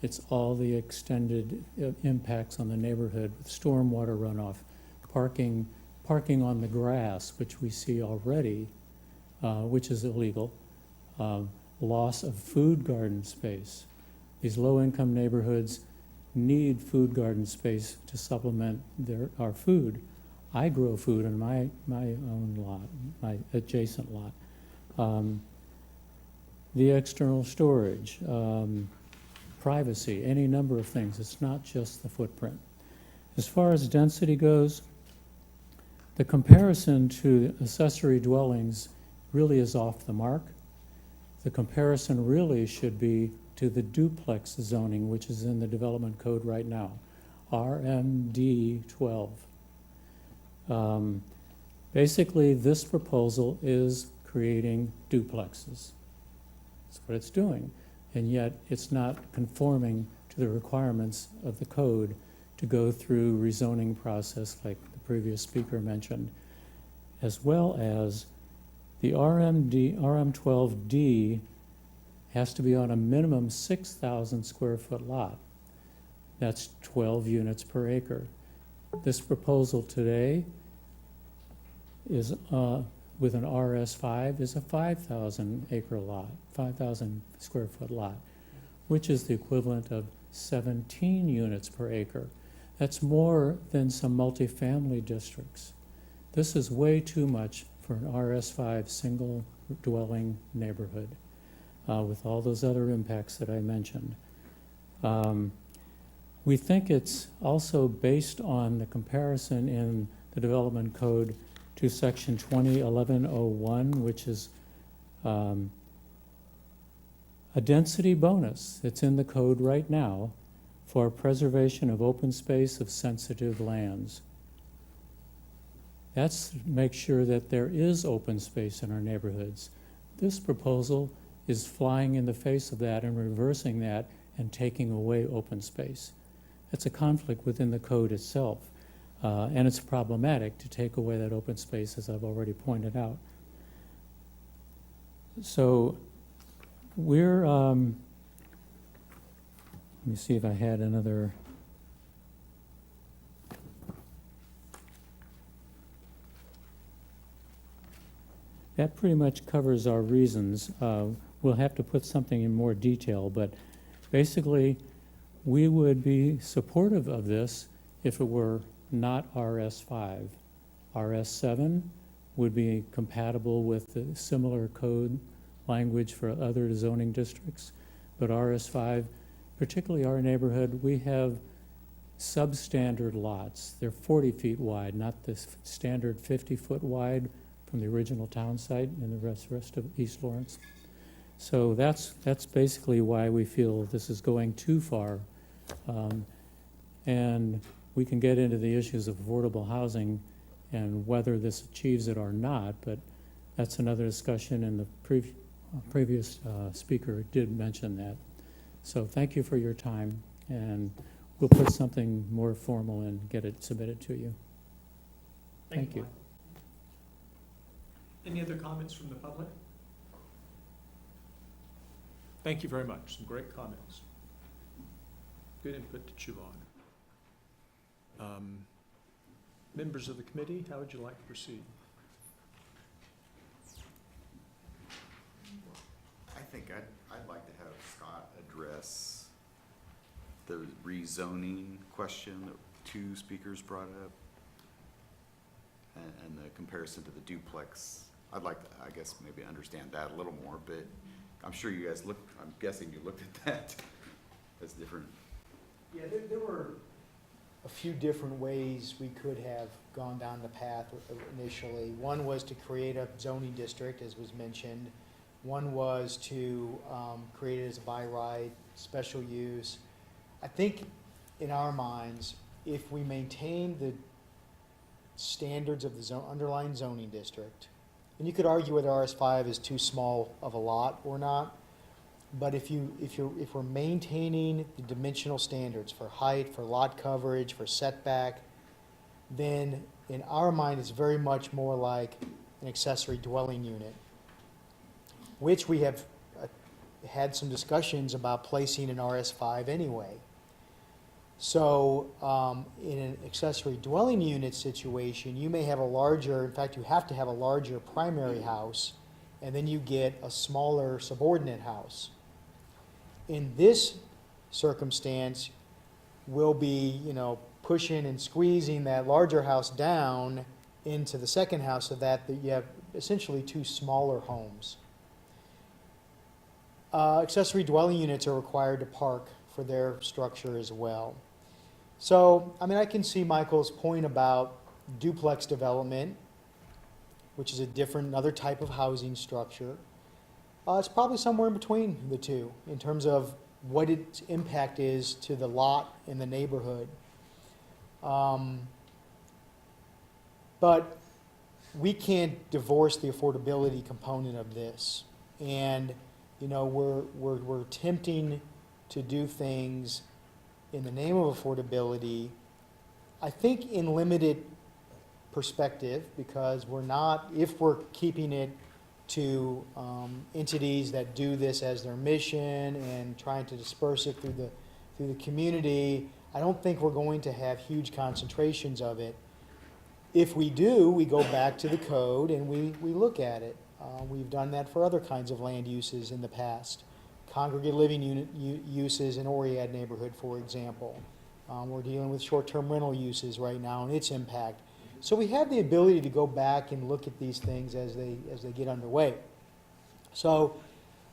It's all the extended impacts on the neighborhood with stormwater runoff, parking on the grass, which we see already, which is illegal, loss of food garden space. These low-income neighborhoods need food garden space to supplement our food. I grow food in my own lot, my adjacent lot. The external storage, privacy, any number of things. It's not just the footprint. As far as density goes, the comparison to accessory dwellings really is off the mark. The comparison really should be to the duplex zoning, which is in the development code right now, RMD 12. Basically, this proposal is creating duplexes. That's what it's doing. And yet, it's not conforming to the requirements of the code to go through rezoning process like the previous speaker mentioned, as well as the RM12D has to be on a minimum 6,000 square foot lot. That's 12 units per acre. This proposal today is, with an RS5, is a 5,000 acre lot, 5,000 square foot lot, which is the equivalent of 17 units per acre. That's more than some multifamily districts. This is way too much for an RS5 single dwelling neighborhood with all those other impacts that I mentioned. We think it's also based on the comparison in the development code to section 2011-01, which is a density bonus that's in the code right now for preservation of open space of sensitive lands. That's to make sure that there is open space in our neighborhoods. This proposal is flying in the face of that and reversing that and taking away open space. It's a conflict within the code itself, and it's problematic to take away that open space, as I've already pointed out. So we're, let me see if I had another. That pretty much covers our reasons. We'll have to put something in more detail, but basically, we would be supportive of this if it were not RS5. RS7 would be compatible with the similar code language for other zoning districts, but RS5, particularly our neighborhood, we have substandard lots. They're 40 feet wide, not this standard 50-foot wide from the original town site and the rest of East Lawrence. So that's basically why we feel this is going too far. And we can get into the issues of affordable housing and whether this achieves it or not, but that's another discussion, and the previous speaker did mention that. So thank you for your time, and we'll put something more formal and get it submitted to you. Thank you. Any other comments from the public? Thank you very much. Some great comments. Good input to chew on. Members of the committee, how would you like to proceed? I think I'd like to have Scott address the rezoning question that 2 speakers brought up and the comparison to the duplex I'd like to, I guess, maybe understand that a little more, but I'm sure you guys I'm guessing you looked at that as different. Yeah, there were a few different ways we could have gone down the path initially. One was to create a zoning district, as was mentioned. One was to create it as a by right, special use. I think in our minds, if we maintain the standards of the underlying zoning district, and you could argue whether RS5 is too small of a lot or not, but if we're maintaining the dimensional standards for height, for lot coverage, for setback, then in our mind it's very much more like an accessory dwelling unit, which we have had some discussions about placing in RS5 anyway. So in an accessory dwelling unit situation, you may have a larger, in fact, you have to have a larger primary house, and then you get a smaller subordinate house. In this circumstance, we'll be, pushing and squeezing that larger house down into the second house so that you have essentially two smaller homes. Accessory dwelling units are required to park for their structure as well. So, I can see Michael's point about duplex development, which is another type of housing structure. It's probably somewhere in between the two in terms of what its impact is to the lot and the neighborhood. But we can't divorce the affordability component of this. And, we're attempting to do things in the name of affordability, I think in limited perspective, because if we're keeping it to entities that do this as their mission and trying to disperse it through the community, I don't think we're going to have huge concentrations of it. If we do, we go back to the code and we look at it. We've done that for other kinds of land uses in the past. Congregate living unit uses in Oriad neighborhood, for example. We're dealing with short-term rental uses right now and its impact. So we have the ability to go back and look at these things as they get underway. So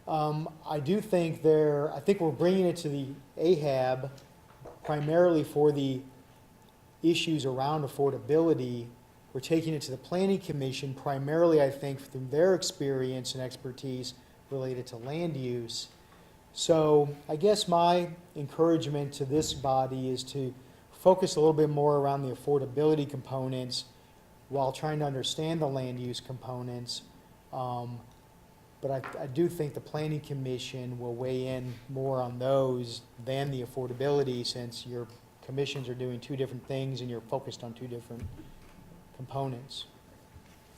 I do think I think we're bringing it to the AHAB primarily for the issues around affordability. We're taking it to the Planning Commission primarily, I think, through their experience and expertise related to land use. So I guess my encouragement to this body is to focus a little bit more around the affordability components while trying to understand the land use components. But I do think the Planning Commission will weigh in more on those than the affordability, since your commissions are doing two different things and you're focused on two different components,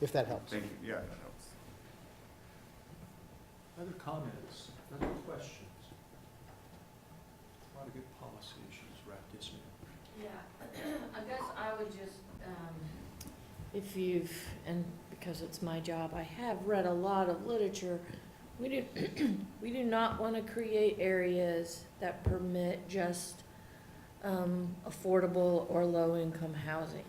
if that helps. Thank you, yeah, that helps. Other comments, other questions? A lot of good policy issues wrapped this in. Yeah, I guess I would just, and because it's my job, I have read a lot of literature. We do not want to create areas that permit just affordable or low-income housing.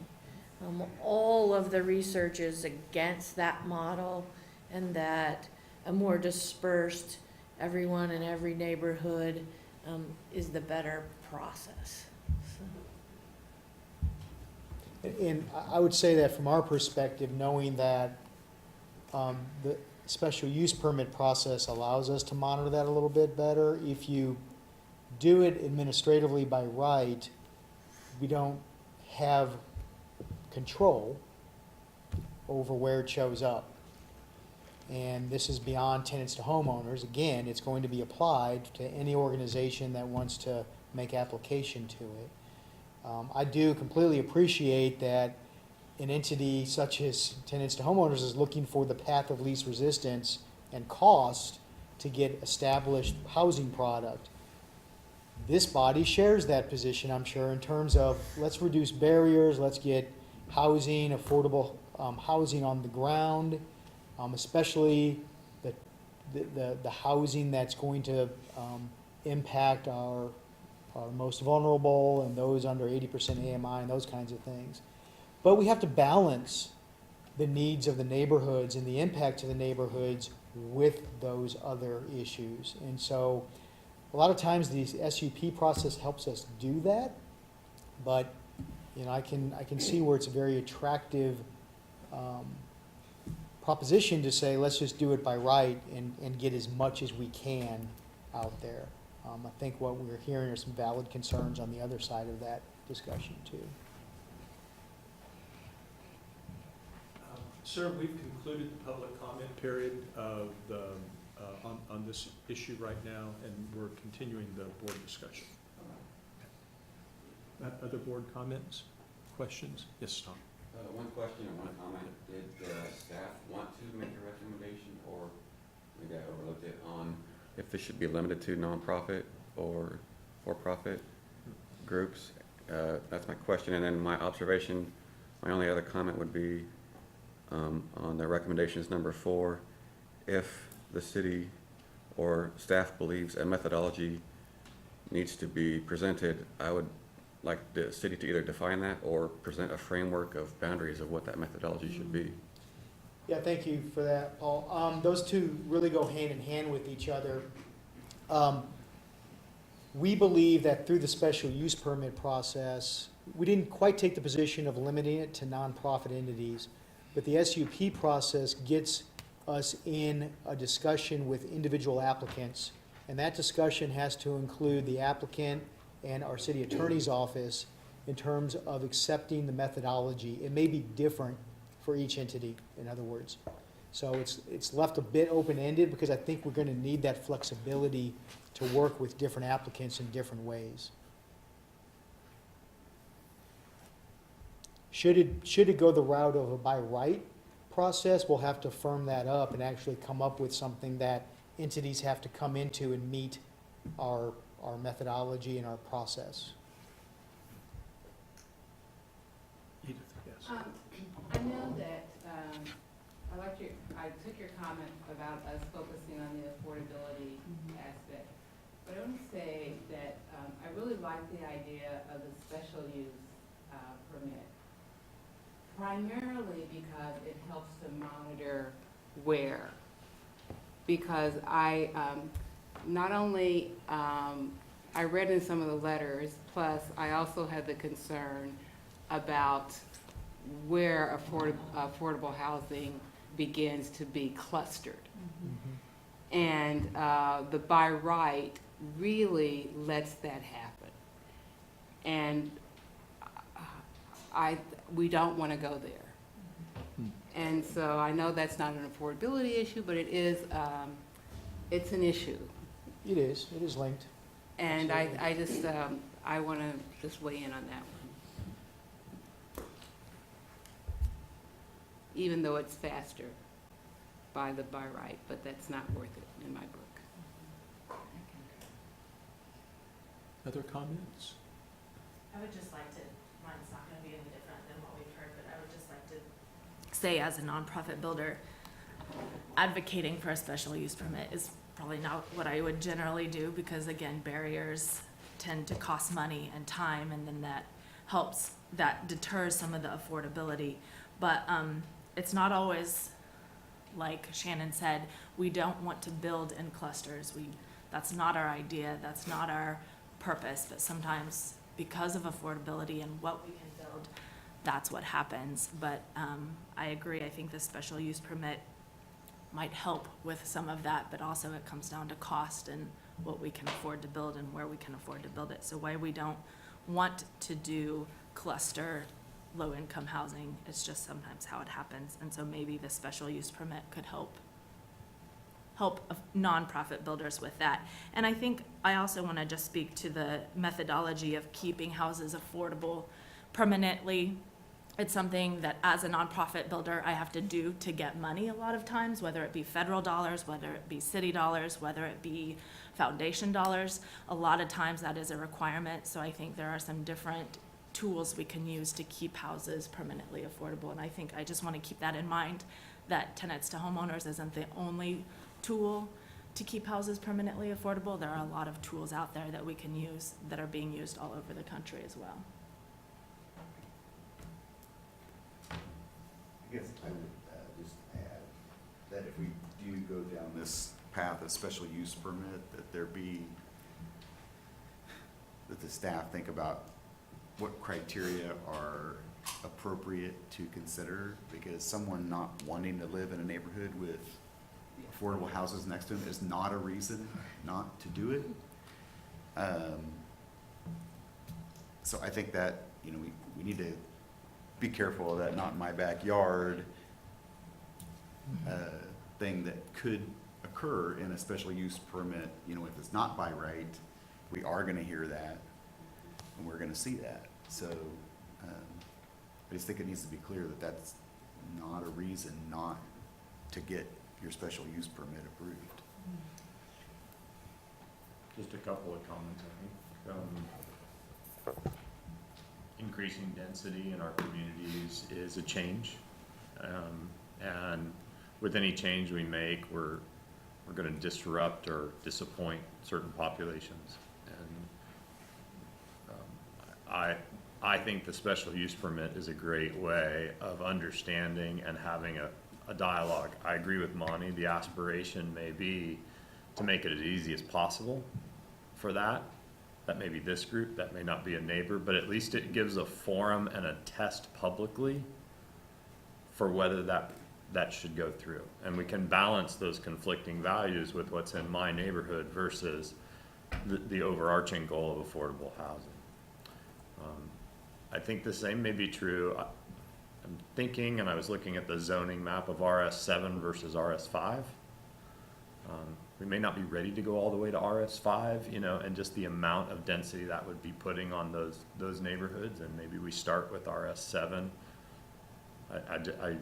All of the research is against that model, and that a more dispersed, everyone in every neighborhood is the better process. And I would say that from our perspective, knowing that the special use permit process allows us to monitor that a little bit better. If you do it administratively by right, we don't have control over where it shows up. And this is beyond tenants to homeowners. Again, it's going to be applied to any organization that wants to make application to it. I do completely appreciate that an entity such as tenants to homeowners is looking for the path of least resistance and cost to get established housing product. This body shares that position, I'm sure, in terms of let's reduce barriers, let's get housing, affordable housing on the ground, especially the housing that's going to impact our most vulnerable and those under 80% AMI and those kinds of things. But we have to balance the needs of the neighborhoods and the impact to the neighborhoods with those other issues. And so, a lot of times the SUP process helps us do that, but, you know, I can see where it's a very attractive, proposition to say, let's just do it by right and get as much as we can out there. I think what we're hearing are some valid concerns on the other side of that discussion too. Sir, we've concluded the public comment period of the, on this issue right now, and we're continuing the board discussion. Other board comments, questions? Yes, Tom? One question and one comment. Did staff want to make a recommendation, or maybe I overlooked it, on if this should be limited to nonprofit or for-profit groups? That's my question. And then my observation, my only other comment would be on the recommendations number 4. If the city or staff believes a methodology needs to be presented, I would like the city to either define that or present a framework of boundaries of what that methodology should be. Yeah, thank you for that, Paul. Those two really go hand in hand with each other. We believe that through the special use permit process, we didn't quite take the position of limiting it to nonprofit entities, but the SUP process gets us in a discussion with individual applicants, and that discussion has to include the applicant and our city attorney's office in terms of accepting the methodology. It may be different for each entity, in other words. So it's left a bit open-ended because I think we're going to need that flexibility to work with different applicants in different ways. Should it go the route of a by right process, we'll have to firm that up and actually come up with something that entities have to come into and meet our methodology and our process. Edith, yes. I know that, I took your comment about us focusing on the affordability aspect, but I want to say that I really like the idea of the special use permit, primarily because it helps to monitor where. Because I, not only, I read in some of the letters, plus I also had the concern about where affordable housing begins to be clustered. And the by right really lets that happen. And we don't want to go there. And so I know that's not an affordability issue, but it is, it's an issue. It is linked. And I just, I want to just weigh in on that one. Even though it's faster by right, but that's not worth it in my book. Other comments? I would just like to, mine's not going to be any different than what we've heard, but I would just like to say, as a nonprofit builder, advocating for a special use permit is probably not what I would generally do, because again, barriers tend to cost money and time, and then that deters some of the affordability. But it's not always, like Shannon said, we don't want to build in clusters. That's not our idea, that's not our purpose, but sometimes because of affordability and what we can build, that's what happens. But I agree, I think the special use permit might help with some of that, but also it comes down to cost and what we can afford to build and where we can afford to build it. So why we don't want to do cluster low-income housing, it's just sometimes how it happens. And so maybe the special use permit could help nonprofit builders with that. And I think I also want to just speak to the methodology of keeping houses affordable permanently. It's something that as a nonprofit builder I have to do to get money a lot of times, whether it be federal dollars, whether it be city dollars, whether it be foundation dollars. A lot of times that is a requirement. So I think there are some different tools we can use to keep houses permanently affordable. And I think I just want to keep that in mind, that tenants to homeowners isn't the only tool to keep houses permanently affordable. There are a lot of tools out there that we can use that are being used all over the country as well. I guess I would just add that if we do go down this path of special use permit, that the staff think about what criteria are appropriate to consider, because someone not wanting to live in a neighborhood with affordable houses next to them is not a reason not to do it. So I think that, we need to be careful of that not in my backyard thing that could occur in a special use permit. If it's not by right, we are gonna hear that, and we're gonna see that. So, I just think it needs to be clear that that's not a reason not to get your special use permit approved. Just a couple of comments, I think. Increasing density in our communities is a change. And with any change we make, we're gonna disrupt or disappoint certain populations. And I think the special use permit is a great way of understanding and having a dialogue. I agree with Monty, the aspiration may be to make it as easy as possible for that. That may be this group, that may not be a neighbor, but at least it gives a forum and a test publicly for whether that should go through. And we can balance those conflicting values with what's in my neighborhood versus the overarching goal of affordable housing. I think the same may be true. I'm thinking, and I was looking at the zoning map of RS7 versus RS5. We may not be ready to go all the way to RS5, and just the amount of density that would be putting on those neighborhoods, and maybe we start with RS7. I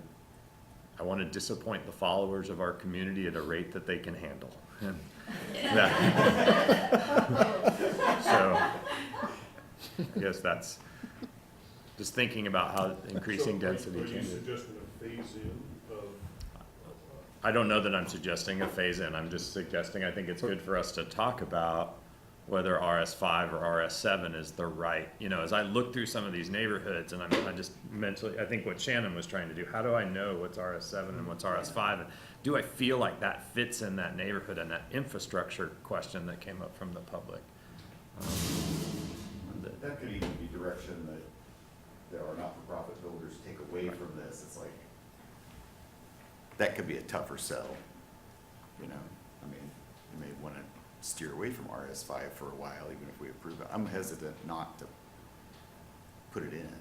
want to disappoint the followers of our community at a rate that they can handle. So, I guess that's just thinking about how increasing density can. Are you suggesting a phase-in of? I don't know that I'm suggesting a phase-in. I'm just suggesting I think it's good for us to talk about whether RS5 or RS7 is the right, as I look through some of these neighborhoods, and I just mentally, I think what Shannon was trying to do, how do I know what's RS7 and what's RS5? And do I feel like that fits in that neighborhood, and that infrastructure question that came up from the public? That could even be direction that there are not-for-profit builders take away from this. It's like, that could be a tougher sell, you may want to steer away from RS5 for a while, even if we approve it. I'm hesitant not to put it in.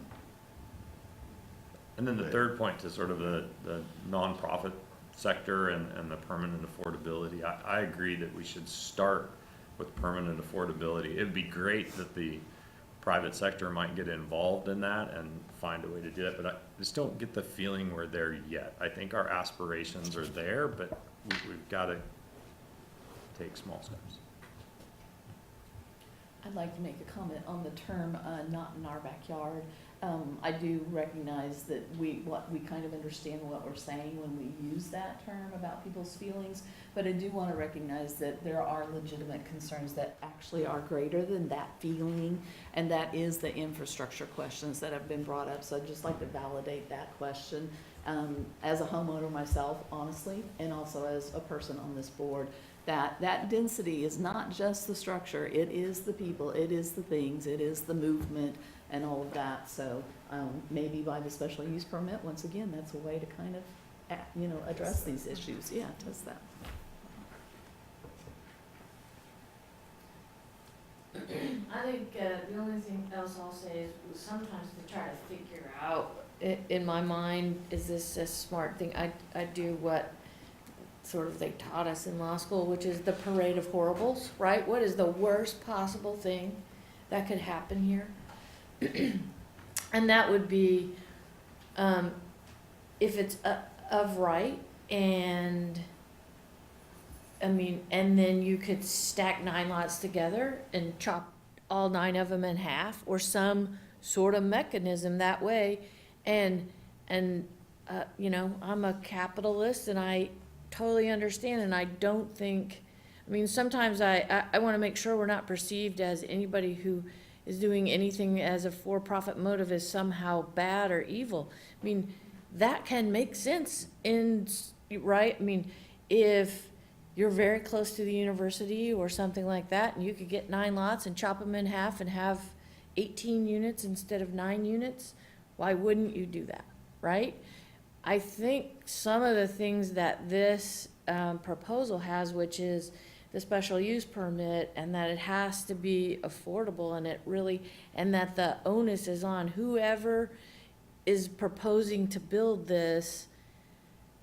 And then the third point to sort of the nonprofit sector and the permanent affordability, I agree that we should start with permanent affordability. It'd be great that the private sector might get involved in that and find a way to do it, but I just don't get the feeling we're there yet. I think our aspirations are there, but we've got to take small steps. I'd like to make a comment on the term, not in our backyard. I do recognize that we kind of understand what we're saying when we use that term about people's feelings, but I do want to recognize that there are legitimate concerns that actually are greater than that feeling, and that is the infrastructure questions that have been brought up. So I'd just like to validate that question. As a homeowner myself, honestly, and also as a person on this board, that density is not just the structure, it is the people, it is the things, it is the movement and all of that. So maybe by the special use permit, once again, that's a way to kind of, address these issues. Yeah, test that. I think the only thing else I'll say is sometimes to try to figure out, in my mind, is this a smart thing? I do what sort of they taught us in law school, which is the parade of horribles, right? What is the worst possible thing that could happen here? And that would be, if it's of right, and and then you could stack 9 lots together and chop all 9 of them in half, or some sort of mechanism that way. And I'm a capitalist, and I totally understand, and I don't think, sometimes I want to make sure we're not perceived as anybody who is doing anything as a for-profit motive is somehow bad or evil. that can make sense right? I mean, if you're very close to the university or something like that, and you could get 9 lots and chop them in half and have 18 units instead of 9 units, why wouldn't you do that, right? I think some of the things that this proposal has, which is the special use permit, and that it has to be affordable, and that the onus is on whoever is proposing to build this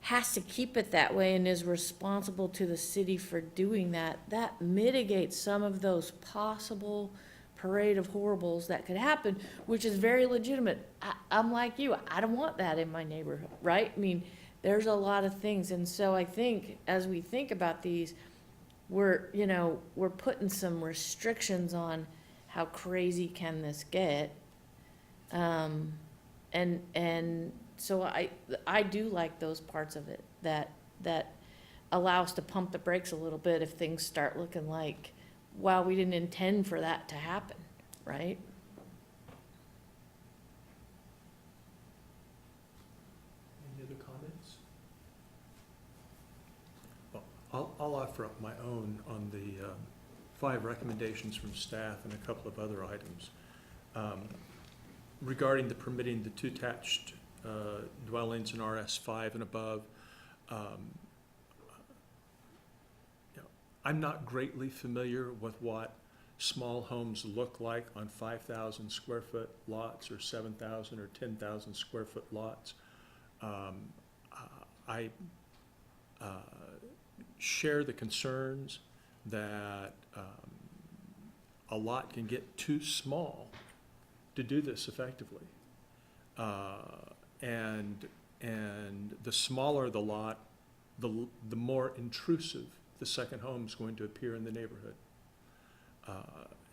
has to keep it that way and is responsible to the city for doing that. That mitigates some of those possible parade of horribles that could happen, which is very legitimate. I'm like you, I don't want that in my neighborhood, right? I mean, there's a lot of things, and so I think as we think about these, we're putting some restrictions on how crazy can this get. And so I do like those parts of it that allow us to pump the brakes a little bit if things start looking like, wow, we didn't intend for that to happen, right? Any other comments? Well, I'll offer up my own on the 5 recommendations from staff and a couple of other items. Regarding the permitting the 2 attached dwellings in RS5 and above, I'm not greatly familiar with what small homes look like on 5,000 square foot lots or 7,000 or 10,000 square foot lots. I share the concerns that a lot can get too small to do this effectively. And the smaller the lot, the more intrusive the second home is going to appear in the neighborhood.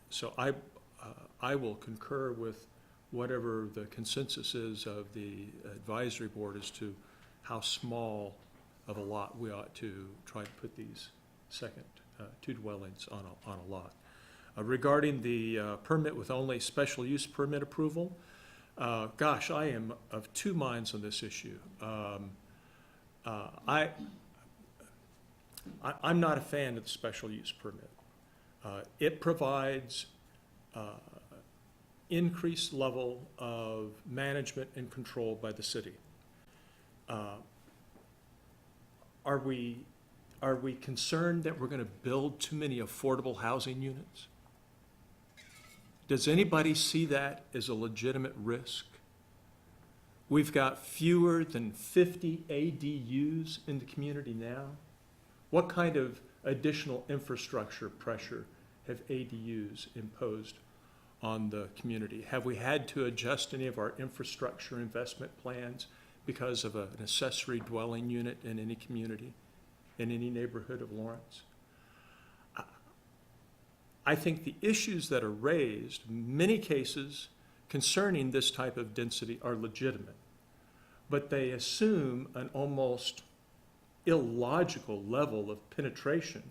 So I will concur with whatever the consensus is of the advisory board as to how small of a lot we ought to try to put these second 2 dwellings on a lot. Regarding the permit with only special use permit approval, gosh, I am of 2 minds on this issue. I'm not a fan of the special use permit. It provides increased level of management and control by the city. Are we concerned that we're going to build too many affordable housing units? Does anybody see that as a legitimate risk? We've got fewer than 50 ADUs in the community now. What kind of additional infrastructure pressure have ADUs imposed on the community? Have we had to adjust any of our infrastructure investment plans because of an accessory dwelling unit in any community, in any neighborhood of Lawrence? I think the issues that are raised, in many cases concerning this type of density, are legitimate, but they assume an almost illogical level of penetration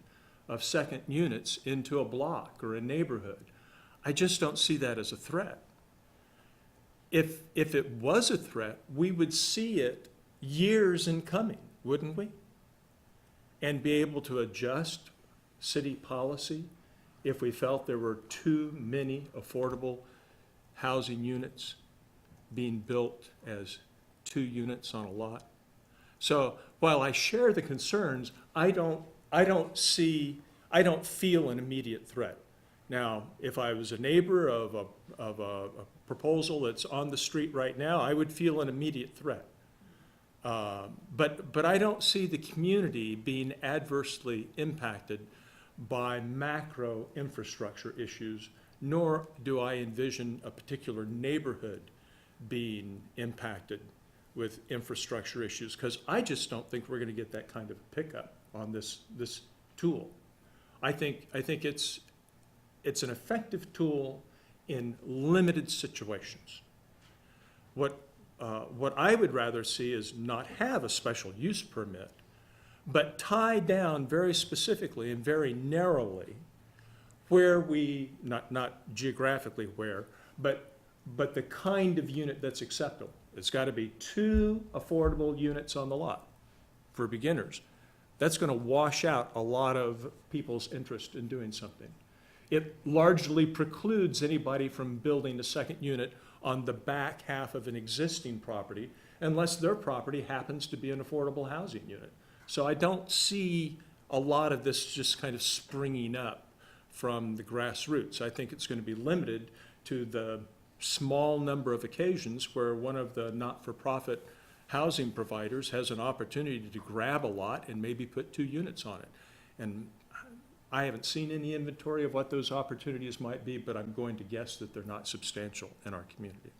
of second units into a block or a neighborhood. I just don't see that as a threat. If it was a threat, we would see it years in coming, wouldn't we? And be able to adjust city policy if we felt there were too many affordable housing units being built as 2 units on a lot. So while I share the concerns, I don't feel an immediate threat. Now, if I was a neighbor of a proposal that's on the street right now, I would feel an immediate threat. But I don't see the community being adversely impacted by macro infrastructure issues, nor do I envision a particular neighborhood being impacted with infrastructure issues, because I just don't think we're going to get that kind of pickup on this tool. I think it's an effective tool in limited situations. What I would rather see is not have a special use permit, but tie down very specifically and very narrowly where we, not geographically where, but the kind of unit that's acceptable. It's gotta be 2 affordable units on the lot for beginners. That's gonna wash out a lot of people's interest in doing something. It largely precludes anybody from building a second unit on the back half of an existing property unless their property happens to be an affordable housing unit. So I don't see a lot of this just kind of springing up from the grassroots. I think it's going to be limited to the small number of occasions where one of the not-for-profit housing providers has an opportunity to grab a lot and maybe put 2 units on it. And I haven't seen any inventory of what those opportunities might be, but I'm going to guess that they're not substantial in our community.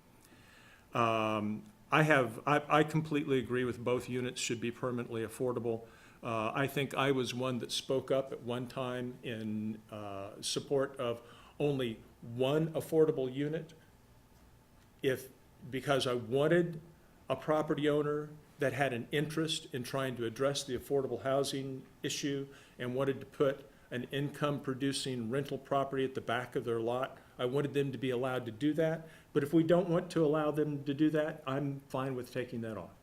I completely agree with both units should be permanently affordable. I think I was one that spoke up at one time in support of only 1 affordable unit because I wanted a property owner that had an interest in trying to address the affordable housing issue and wanted to put an income-producing rental property at the back of their lot. I wanted them to be allowed to do that. But if we don't want to allow them to do that, I'm fine with taking that off,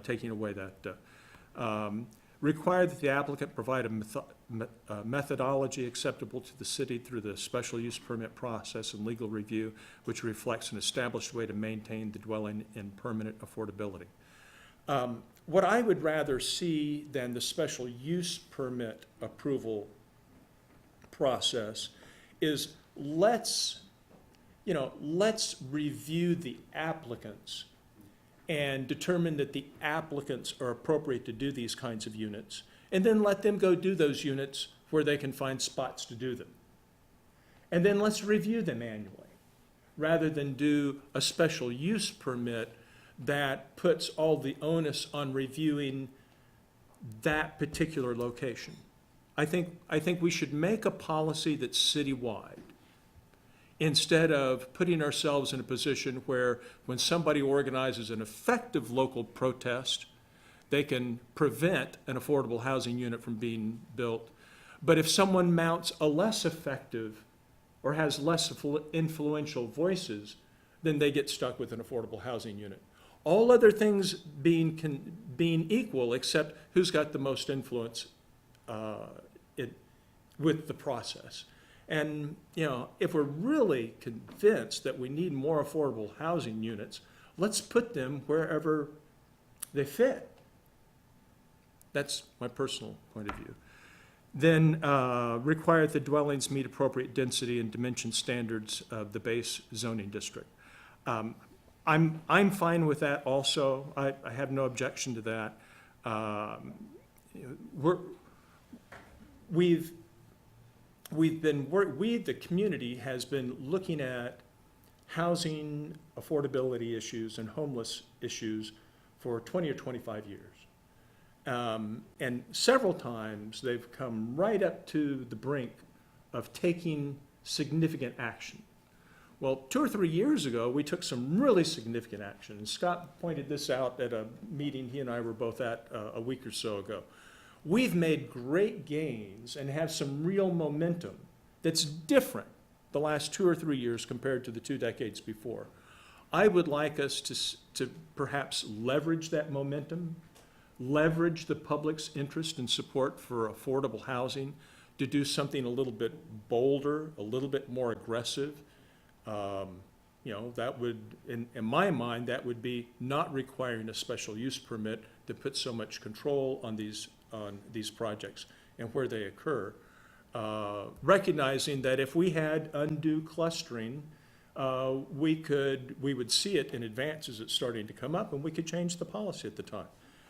taking away that. Require that the applicant provide a methodology acceptable to the city through the special use permit process and legal review, which reflects an established way to maintain the dwelling in permanent affordability. What I would rather see than the special use permit approval process is let's review the applicants and determine that the applicants are appropriate to do these kinds of units, and then let them go do those units where they can find spots to do them. And then let's review them annually, rather than do a special use permit that puts all the onus on reviewing that particular location. I think we should make a policy that's citywide, instead of putting ourselves in a position where when somebody organizes an effective local protest, they can prevent an affordable housing unit from being built. But if someone mounts a less effective or has less influential voices, then they get stuck with an affordable housing unit. All other things being equal, except who's got the most influence with the process. And, if we're really convinced that we need more affordable housing units, let's put them wherever they fit. That's my personal point of view. Then require that the dwellings meet appropriate density and dimension standards of the base zoning district. I'm fine with that also. I have no objection to that. The community has been looking at housing affordability issues and homeless issues for 20 or 25 years. And several times they've come right up to the brink of taking significant action. Well, 2 or 3 years ago, we took some really significant action. And Scott pointed this out at a meeting he and I were both at a week or so ago. We've made great gains and have some real momentum that's different the last 2 or 3 years compared to the 2 decades before. I would like us to perhaps leverage that momentum, leverage the public's interest and support for affordable housing to do something a little bit bolder, a little bit more aggressive. That would, in my mind, that would be not requiring a special use permit that puts so much control on these projects and where they occur. Recognizing that if we had undue clustering, we would see it in advance as it's starting to come up, and we could change the policy at the time.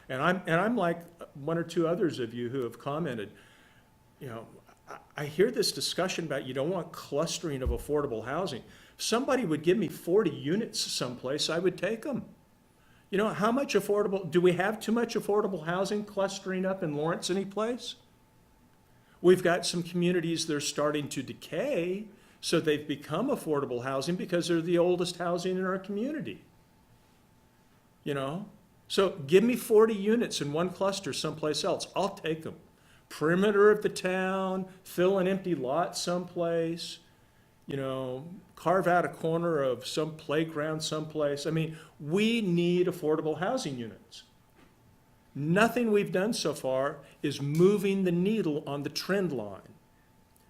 And I'm like 1 or 2 others of you who have commented, I hear this discussion about you don't want clustering of affordable housing. If somebody would give me 40 units someplace, I would take them. How much do we have too much affordable housing clustering up in Lawrence any place? We've got some communities that are starting to decay, so they've become affordable housing because they're the oldest housing in our community. So give me 40 units in one cluster someplace else. I'll take them. Perimeter of the town, fill an empty lot someplace. you know, carve out a corner of some playground someplace. I mean, we need affordable housing units. Nothing we've done so far is moving the needle on the trend line.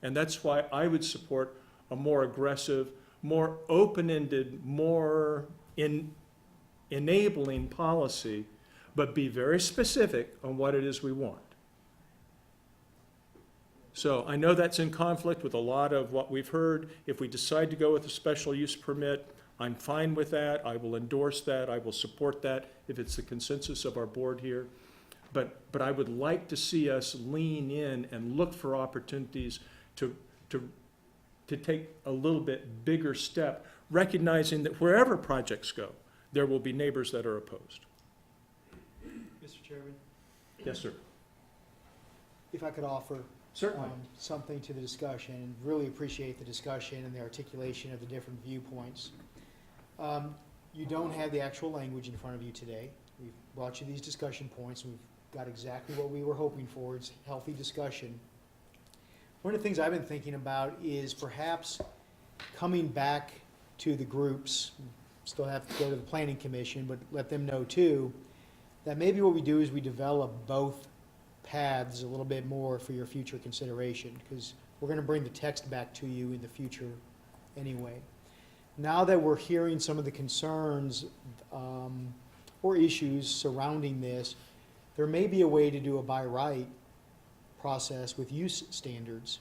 And that's why I would support a more aggressive, more open-ended, more enabling policy, but be very specific on what it is we want. So I know that's in conflict with a lot of what we've heard. If we decide to go with a special use permit, I'm fine with that. I will endorse that. I will support that if it's the consensus of our board here. But I would like to see us lean in and look for opportunities to take a little bit bigger step, recognizing that wherever projects go, there will be neighbors that are opposed. Mr. Chairman, Yes, sir. if I could offer Certainly. something to the discussion, and really appreciate the discussion and the articulation of the different viewpoints. You don't have the actual language in front of you today. We've brought you these discussion points. We've got exactly what we were hoping for. It's healthy discussion. One of the things I've been thinking about is perhaps coming back to the groups, still have to go to the planning commission, but let them know too, that maybe what we do is we develop both paths a little bit more for your future consideration, because we're going to bring the text back to you in the future anyway. Now that we're hearing some of the concerns or issues surrounding this, there may be a way to do a by right process with use standards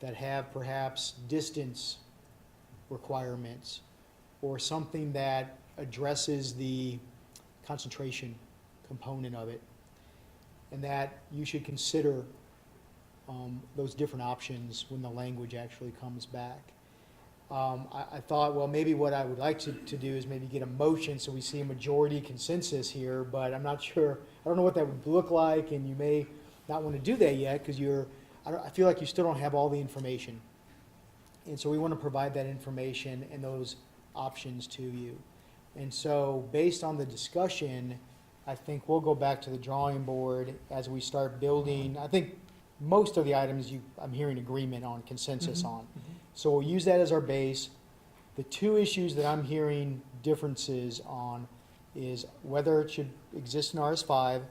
that have perhaps distance requirements or something that addresses the concentration component of it, and that you should consider those different options when the language actually comes back. I thought, well, maybe what I would like to do is maybe get a motion so we see a majority consensus here, but I'm not sure, I don't know what that would look like, and you may not want to do that yet because I feel like you still don't have all the information. And so we want to provide that information and those options to you. And so based on the discussion, I think we'll go back to the drawing board as we start building. I think most of the items I'm hearing agreement on, consensus on. So we'll use that as our base. The two issues that I'm hearing differences on is whether it should exist in RS5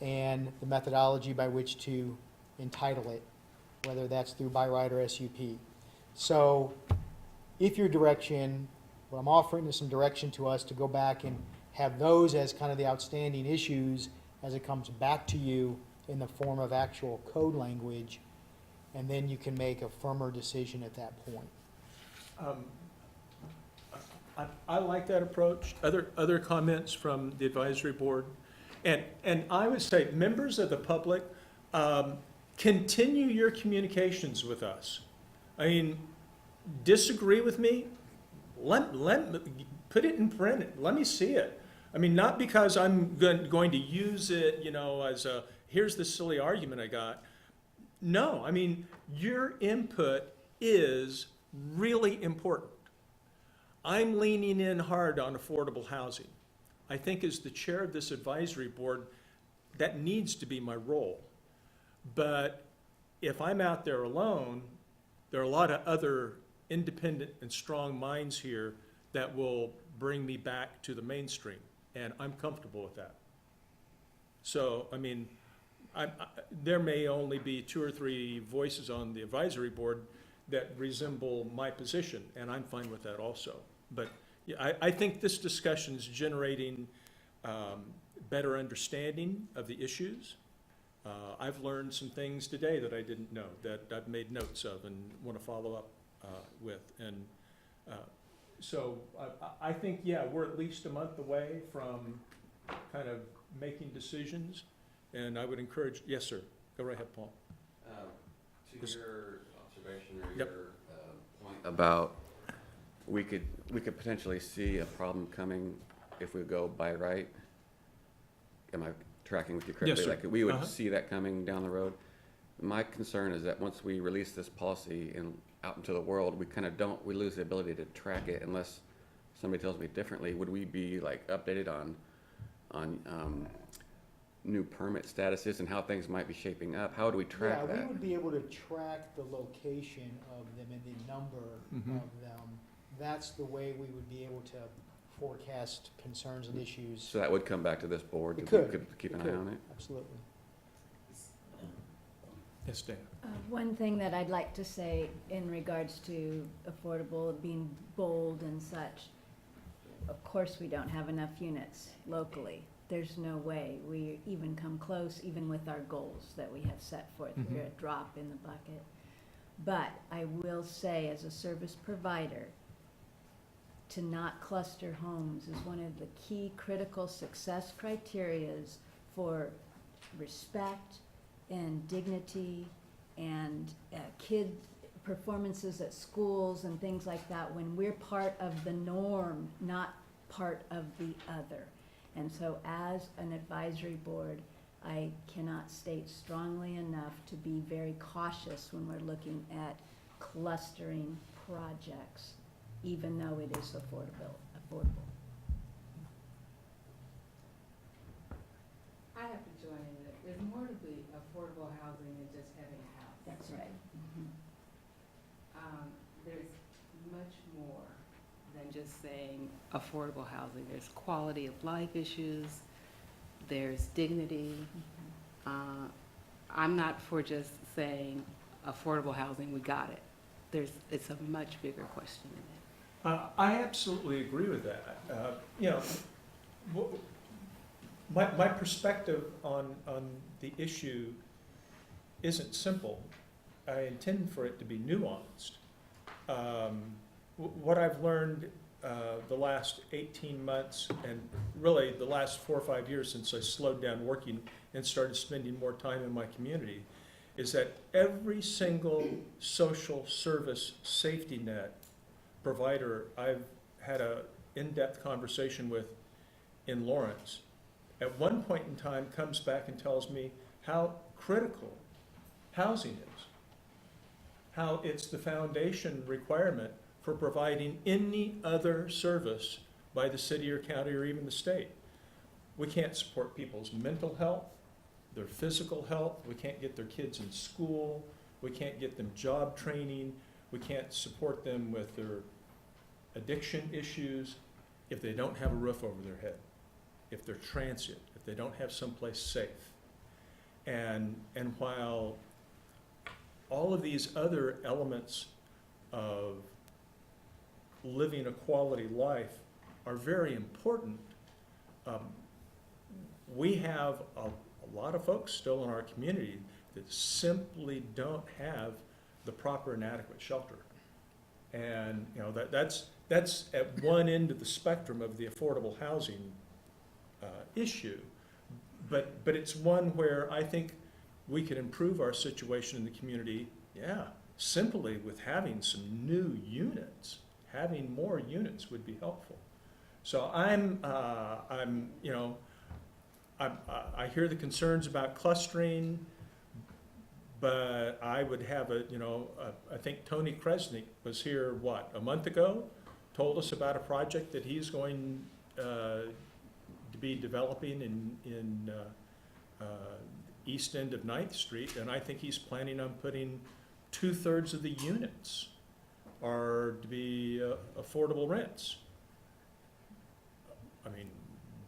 and the methodology by which to entitle it, whether that's through by right or SUP. So if your direction, what I'm offering is some direction to us to go back and have those as kind of the outstanding issues as it comes back to you in the form of actual code language, and then you can make a firmer decision at that point. I like that approach. Other comments from the advisory board? And I would say, members of the public, continue your communications with us. I mean, disagree with me, put it in print, let me see it. I mean, not because I'm going to use it, you know, as a, here's the silly argument I got. No, I mean, your input is really important. I'm leaning in hard on affordable housing. I think as the chair of this advisory board, that needs to be my role. But if I'm out there alone, there are a lot of other independent and strong minds here that will bring me back to the mainstream, and I'm comfortable with that. So, I mean, there may only be 2 or 3 voices on the advisory board that resemble my position, and I'm fine with that also. But yeah, I think this discussion is generating better understanding of the issues. I've learned some things today that I didn't know, that I've made notes of and want to follow up with. And so I think, yeah, we're at least a month away from kind of making decisions. And I would encourage, yes, sir. Go right ahead, Paul. To your observation or Yep. your point about we could potentially see a problem coming if we go by right. Am I tracking with you correctly? Yes, sir. Like we would see that coming down the road. My concern is that once we release this policy and out into the world, we lose the ability to track it unless somebody tells me differently. Would we be like updated on new permit statuses and how things might be shaping up? How do we track Yeah, we that? would be able to track the location of them and the number Mhm. of them. That's the way we would be able to forecast concerns and issues. So that would come back to this board, It that we could. could keep It an could. eye on it? Absolutely. Yes, Dan? One thing that I'd like to say in regards to affordable, being bold and such, of course, we don't have enough units locally. There's no way we even come close, even with our goals that we have set forth. We're a drop in the bucket. But I will say, as a service provider, to not cluster homes is one of the key critical success criterias for respect and dignity and kid performances at schools and things like that, when we're part of the norm, not part of the other. And so as an advisory board, I cannot state strongly enough to be very cautious when we're looking at clustering projects, even though it is affordable. I have to join in it. There's more to be affordable housing than just having a house. That's right. There's much more than just saying affordable housing. There's quality of life issues, there's dignity. I'm not for just saying affordable housing, we got it. It's a much bigger question than that. I absolutely agree with that. You know, my perspective on the issue isn't simple. I intend for it to be nuanced. What I've learned the last 18 months, and really the last 4 or 5 years since I slowed down working and started spending more time in my community, is that every single social service safety net provider I've had an in-depth conversation with in Lawrence, at one point in time comes back and tells me how critical housing is, how it's the foundation requirement for providing any other service by the city or county or even the state. We can't support people's mental health, their physical health, we can't get their kids in school, we can't get them job training, we can't support them with their addiction issues if they don't have a roof over their head, if they're transient, if they don't have someplace safe. And while all of these other elements of living a quality life are very important, we have a lot of folks still in our community that simply don't have the proper and adequate shelter. And you know, that's at one end of the spectrum of the affordable housing issue. But it's one where I think we can improve our situation in the community, simply with having some new units. Having more units would be helpful. So I hear the concerns about clustering, but I would have I think Tony Kresnik was here, a month ago, told us about a project that he's going to be developing in east end of 9th Street, and I think he's planning on putting 2/3 of the units are to be affordable rents. I mean,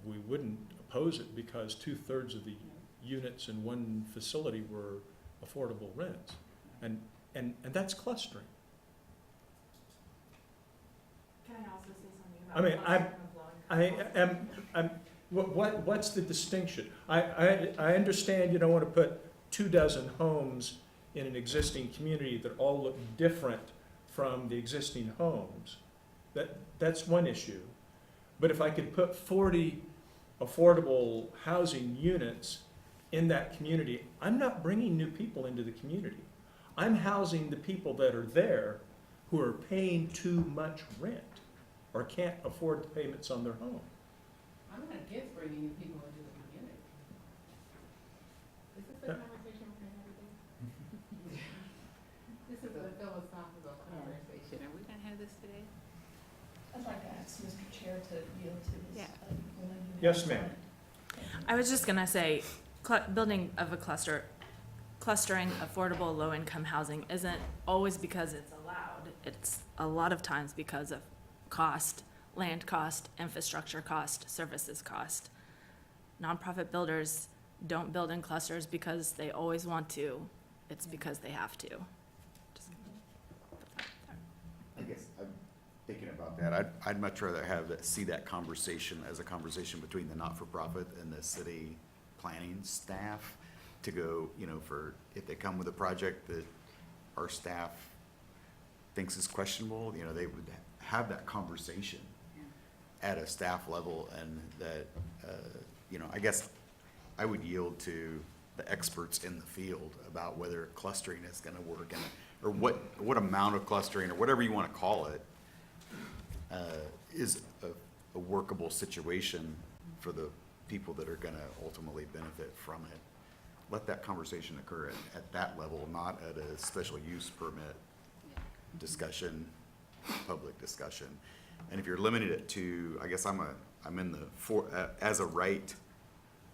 we wouldn't oppose it because 2/3 of the units in one facility were affordable rents, and that's clustering. Can I also say something about? What's the distinction? I understand you don't want to put 24 homes in an existing community that all look different from the existing homes. That's one issue. But if I could put 40 affordable housing units in that community, I'm not bringing new people into the community. I'm housing the people that are there who are paying too much rent or can't afford the payments on their home. I'm not against bringing new people into the community. This is a conversation we're gonna have today. This is a philosophical conversation. Are we gonna have this today? I'd like to ask Mr. Chair to yield to his. Yes, ma'am. I was just gonna say, building of a clustering affordable low-income housing isn't always because it's allowed. It's a lot of times because of cost, land cost, infrastructure cost, services cost. Nonprofit builders don't build in clusters because they always want to. It's because they have to. Just put that there. I guess I'm thinking about that. I'd much rather see that conversation as a conversation between the not-for-profit and the city planning staff to go, if they come with a project that our staff thinks is questionable, they would have that conversation at a staff level, and that, I guess I would yield to the experts in the field about whether clustering is gonna work, or what amount of clustering, or whatever you wanna call it, is a workable situation for the people that are gonna ultimately benefit from it. Let that conversation occur at that level, not at a special use permit discussion, public discussion. And if you're limited it to, I guess I'm in the as a right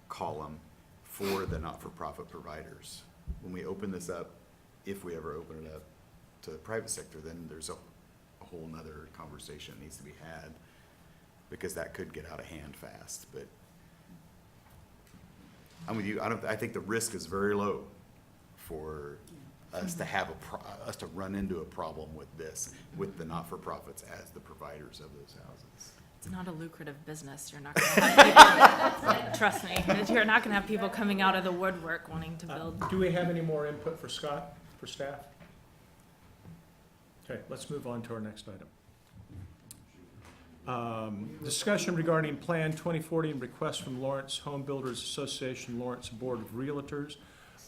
column for the not-for-profit providers. When we open this up, if we ever open it up to the private sector, then there's a whole nother conversation that needs to be had, because that could get out of hand fast. But I'm with you. I think the risk is very low for us to have us to run into a problem with this, with the not-for-profits as the providers of those houses. It's not a lucrative business. You're not gonna have people, trust me, you're not gonna have people coming out of the woodwork wanting to build. Do we have any more input for Scott, for staff? Okay, let's move on to our next item. Discussion regarding Plan 2040 and request from Lawrence Home Builders Association, Lawrence Board of Realtors.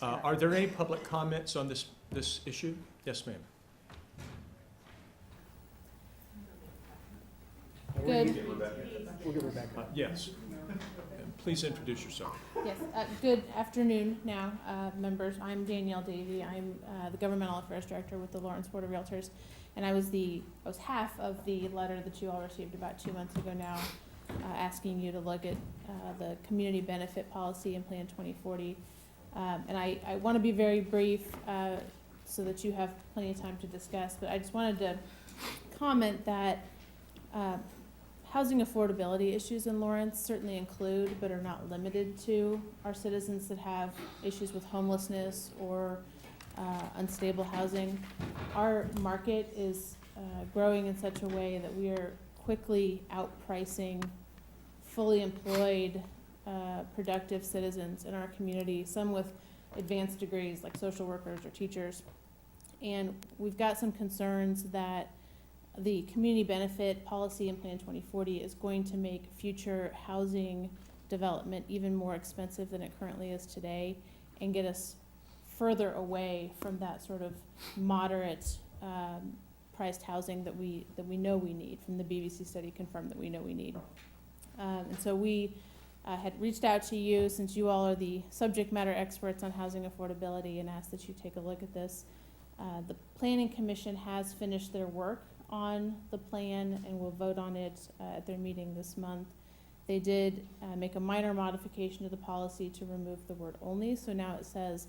Are there any public comments on this issue? Yes, ma'am. Good. We'll get Rebecca. Yes. And please introduce yourself. Yes, good afternoon now, members. I'm Danielle Davey. I'm the Governmental Affairs Director with the Lawrence Board of Realtors. And I was half of the letter that you all received about 2 months ago now, asking you to look at the community benefit policy and Plan 2040. And I want to be very brief so that you have plenty of time to discuss, but I just wanted to comment that housing affordability issues in Lawrence certainly include, but are not limited to, our citizens that have issues with homelessness or unstable housing. Our market is growing in such a way that we are quickly outpricing fully employed, productive citizens in our community, some with advanced degrees like social workers or teachers. And we've got some concerns that the community benefit policy in Plan 2040 is going to make future housing development even more expensive than it currently is today, and get us further away from that sort of moderate priced housing that we know we need. From the BBC study confirmed that we know we need. And so we had reached out to you, since you all are the subject matter experts on housing affordability, and asked that you take a look at this. The Planning Commission has finished their work on the plan and will vote on it at their meeting this month. They did make a minor modification to the policy to remove the word only, so now it says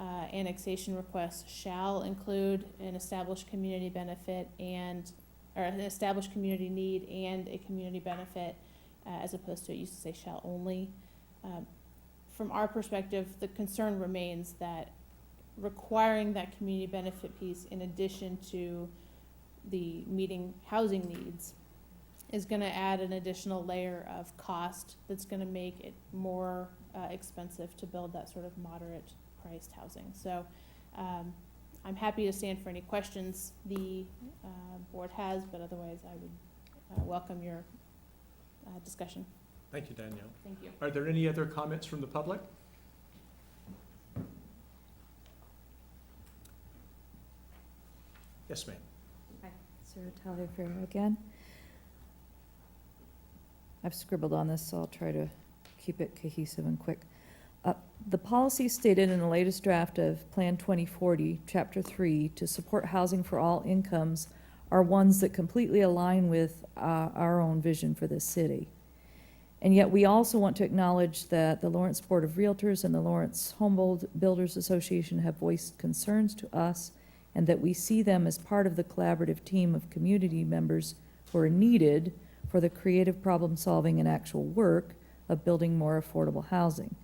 annexation requests shall include an established community benefit or an established community need and a community benefit, as opposed to it used to say shall only. From our perspective, the concern remains that requiring that community benefit piece in addition to the meeting housing needs is going to add an additional layer of cost that's going to make it more expensive to build that sort of moderate priced housing. So I'm happy to stand for any questions the board has, but otherwise I would welcome your discussion. Thank you, Danielle. Thank you. Are there any other comments from the public? Yes, ma'am. Sarah Taliaferro again. I've scribbled on this, so I'll try to keep it cohesive and quick. The policy stated in the latest draft of Plan 2040, Chapter 3, to support housing for all incomes are ones that completely align with our own vision for this city. And yet we also want to acknowledge that the Lawrence Board of Realtors and the Lawrence Home Builders Association have voiced concerns to us, and that we see them as part of the collaborative team of community members who are needed for the creative problem-solving and actual work of building more affordable housing.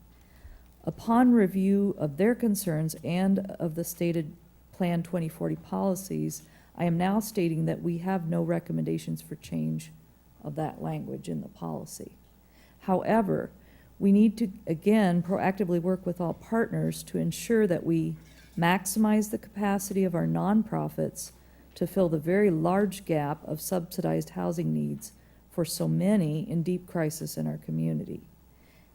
Upon review of their concerns and of the stated Plan 2040 policies, I am now stating that we have no recommendations for change of that language in the policy. However, we need to, again, proactively work with all partners to ensure that we maximize the capacity of our nonprofits to fill the very large gap of subsidized housing needs for so many in deep crisis in our community.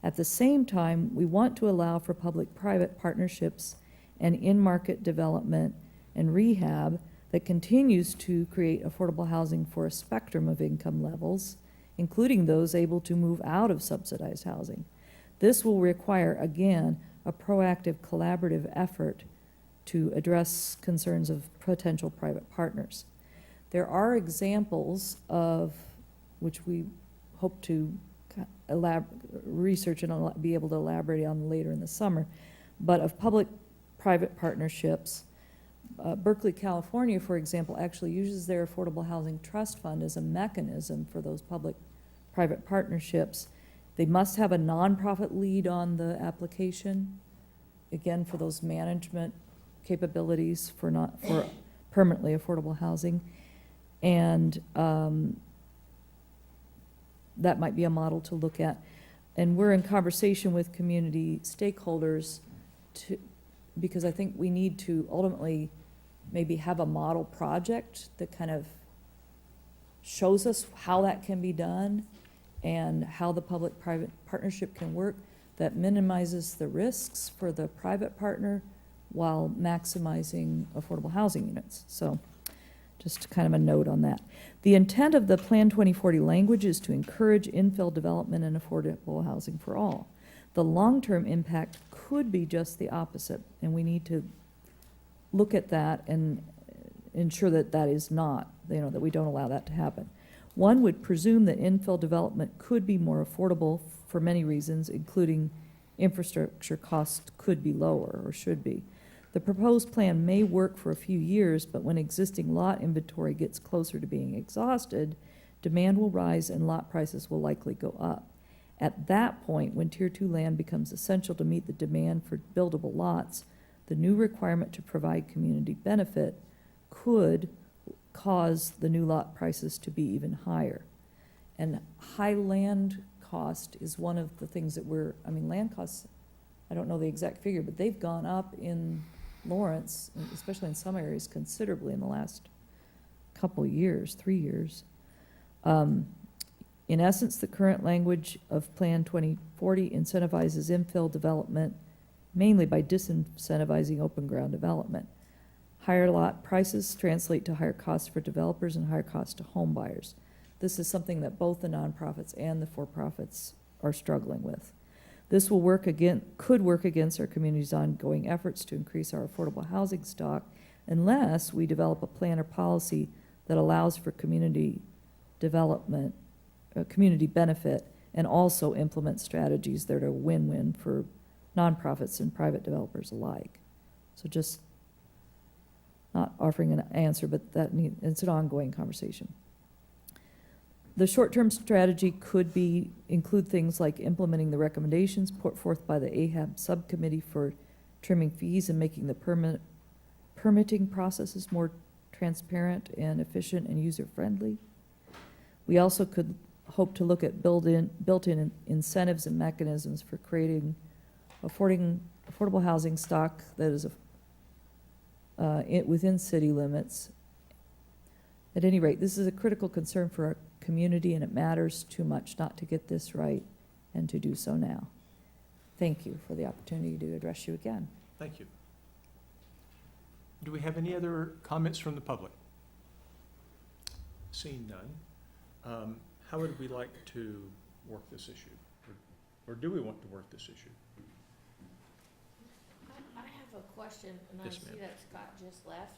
At the same time, we want to allow for public-private partnerships and in-market development and rehab that continues to create affordable housing for a spectrum of income levels, including those able to move out of subsidized housing. This will require, again, a proactive collaborative effort to address concerns of potential private partners. There are examples of, which we hope to research and be able to elaborate on later in the summer, but of public-private partnerships. Berkeley, California, for example, actually uses their Affordable Housing Trust Fund as a mechanism for those public-private partnerships. They must have a nonprofit lead on the application, again, for those management capabilities for permanently affordable housing. And that might be a model to look at. And we're in conversation with community stakeholders because I think we need to ultimately maybe have a model project that kind of shows us how that can be done and how the public-private partnership can work that minimizes the risks for the private partner while maximizing affordable housing units. So just kind of a note on that. The intent of the Plan 2040 language is to encourage infill development and affordable housing for all. The long-term impact could be just the opposite, and we need to look at that and ensure that that is not, that we don't allow that to happen. One would presume that infill development could be more affordable for many reasons, including infrastructure costs could be lower or should be. The proposed plan may work for a few years, but when existing lot inventory gets closer to being exhausted, demand will rise and lot prices will likely go up. At that point, when Tier 2 land becomes essential to meet the demand for buildable lots, the new requirement to provide community benefit could cause the new lot prices to be even higher. And high land cost is one of the things that land costs, I don't know the exact figure, but they've gone up in Lawrence, especially in some areas, considerably in the last couple years, 3 years. In essence, the current language of Plan 2040 incentivizes infill development mainly by disincentivizing open ground development. Higher lot prices translate to higher costs for developers and higher costs to home buyers. This is something that both the nonprofits and the for-profits are struggling with. This could work against our community's ongoing efforts to increase our affordable housing stock unless we develop a plan or policy that allows for community development, community benefit, and also implement strategies that are a win-win for nonprofits and private developers alike. So just not offering an answer, but it's an ongoing conversation. The short-term strategy could include things like implementing the recommendations put forth by the AHAB subcommittee for trimming fees and making the permitting processes more transparent and efficient and user-friendly. We also could hope to look at built-in incentives and mechanisms for creating affordable housing stock that is within city limits. At any rate, this is a critical concern for our community, and it matters too much not to get this right and to do so now. Thank you for the opportunity to address you again. Thank you. Do we have any other comments from the public? Seeing none, how would we like to work this issue? Or do we want to work this issue? I have a question, and I Yes, see ma'am. that Scott just left,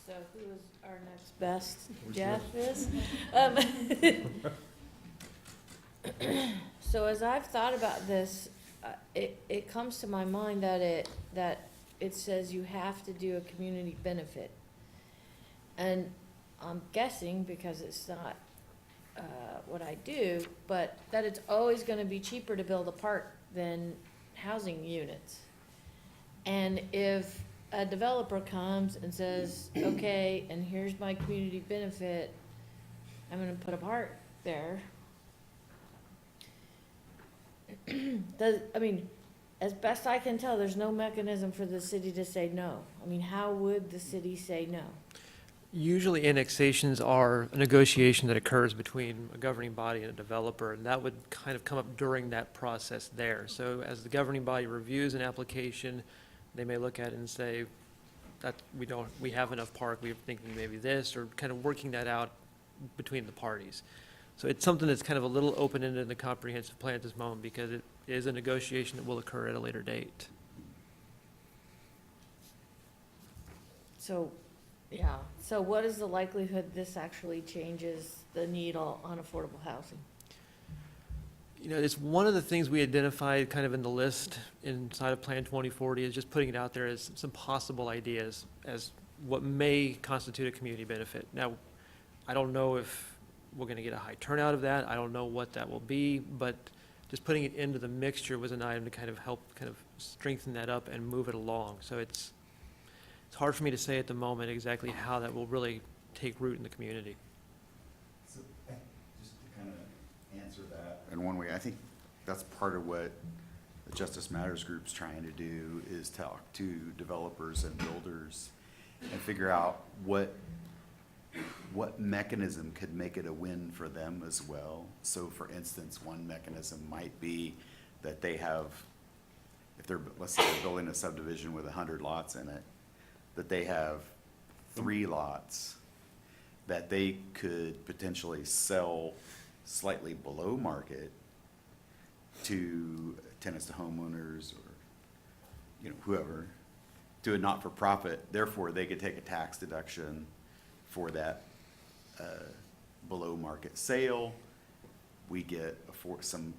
so who is our next best? Who's Jeff is? So as I've thought about this, it comes to my mind that it says you have to do a community benefit. And I'm guessing, because it's not, what I do, but that it's always gonna be cheaper to build a park than housing units. And if a developer comes and says, okay, and here's my community benefit, I'm gonna put a park there. I mean, as best I can tell, there's no mechanism for the city to say no. I mean, how would the city say no? Usually annexations are a negotiation that occurs between a governing body and a developer, and that would kind of come up during that process there. So as the governing body reviews an application, they may look at it and say, that we have enough park, we're thinking maybe this, or kind of working that out between the parties. So it's something that's kind of a little open-ended in the comprehensive plan at this moment, because it is a negotiation that will occur at a later date. So, yeah, so what is the likelihood this actually changes the need on affordable housing? You know, it's one of the things we identified kind of in the list inside of Plan 2040, is just putting it out there as some possible ideas as what may constitute a community benefit. Now, I don't know if we're gonna get a high turnout of that. I don't know what that will be, but just putting it into the mixture was an item to kind of help kind of strengthen that up and move it along. So it's hard for me to say at the moment exactly how that will really take root in the community. So, just to kind of answer that in one way, I think that's part of what the Justice Matters Group's trying to do, is talk to developers and builders and figure out what mechanism could make it a win for them as well. So for instance, one mechanism might be that they have, if they're, let's say they're building a subdivision with 100 lots in it, that they have 3 lots that they could potentially sell slightly below market to tenants to homeowners, or, you know, whoever, to a not-for-profit. Therefore, they could take a tax deduction for that below market sale. We get some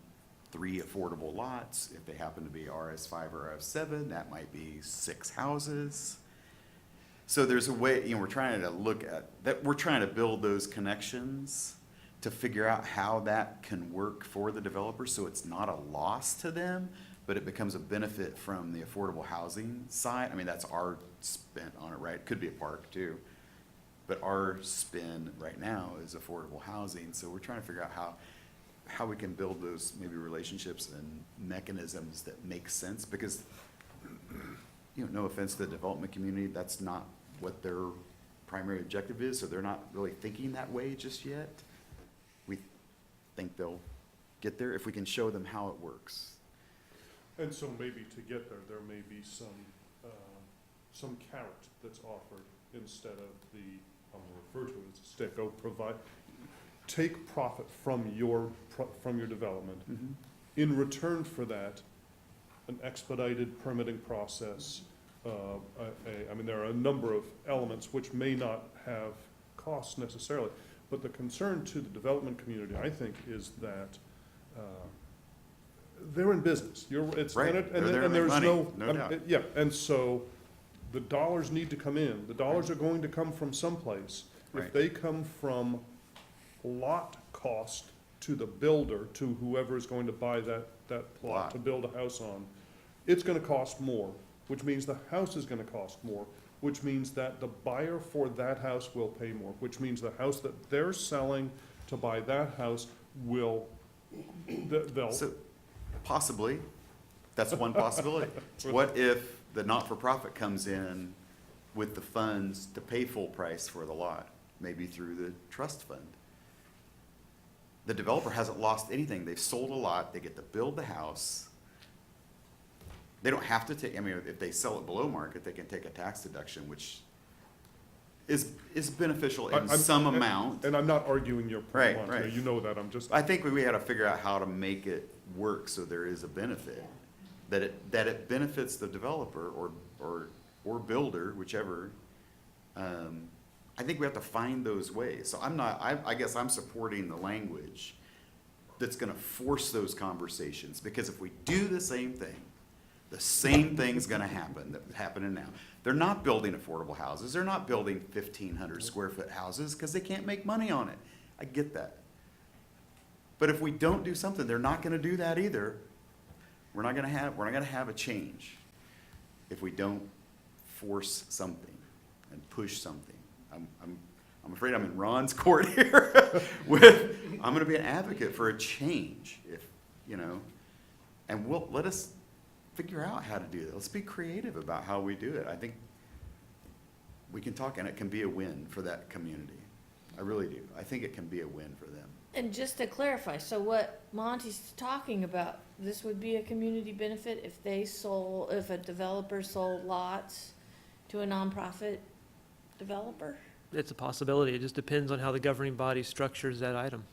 3 affordable lots. If they happen to be RS5 or RS7, that might be 6 houses. So there's a way, you know, we're trying to look at that, we're trying to build those connections to figure out how that can work for the developer, so it's not a loss to them, but it becomes a benefit from the affordable housing side. I mean, that's our spin on it, right? Could be a park too. But our spin right now is affordable housing, so we're trying to figure out how we can build those maybe relationships and mechanisms that make sense, because, you know, no offense to the development community, that's not what their primary objective is, so they're not really thinking that way just yet. We think they'll get there if we can show them how it works. And so maybe to get there, there may be some carrot that's offered instead of the, I'm gonna refer to it as a stick. Take profit from your development. Mm-hmm. In return for that, an expedited permitting process. I mean, there are a number of elements which may not have costs necessarily, but the concern to the development community, I think, is that they're in business. Right. They're there to make money, no doubt. Yeah, and so the dollars need to come in. The dollars are going to come from someplace. Right. If they come from lot cost to the builder, to whoever is going to buy that plot Lot. to build a house on, it's gonna cost more, which means the house is gonna cost more, which means that the buyer for that house will pay more, which means the house that they're selling to buy that house will, they'll. So, possibly, that's one possibility. What if the not-for-profit comes in with the funds to pay full price for the lot, maybe through the trust fund? The developer hasn't lost anything. They've sold a lot, they get to build the house. They don't have to take, I mean, if they sell it below market, they can take a tax deduction, which is beneficial in some amount. And I'm not arguing your point, Right, Montana. right. You know that, I'm just. I think we had to figure out how to make it work so there is a benefit, that it benefits the developer or builder, whichever. I think we have to find those ways. So I guess I'm supporting the language that's gonna force those conversations, because if we do the same thing's gonna happen, that's happening now. They're not building affordable houses, they're not building 1,500 square foot houses, because they can't make money on it. I get that. But if we don't do something, they're not gonna do that either. We're not gonna have a change if we don't force something and push something. I'm afraid I'm in Ron's court here with, I'm gonna be an advocate for a change, if, you know, and let us figure out how to do that. Let's be creative about how we do it. I think we can talk, and it can be a win for that community. I really do. I think it can be a win for them. And just to clarify, so what Monty's talking about, this would be a community benefit if if a developer sold lots to a nonprofit developer? It's a possibility. It just depends on how the governing body structures that item.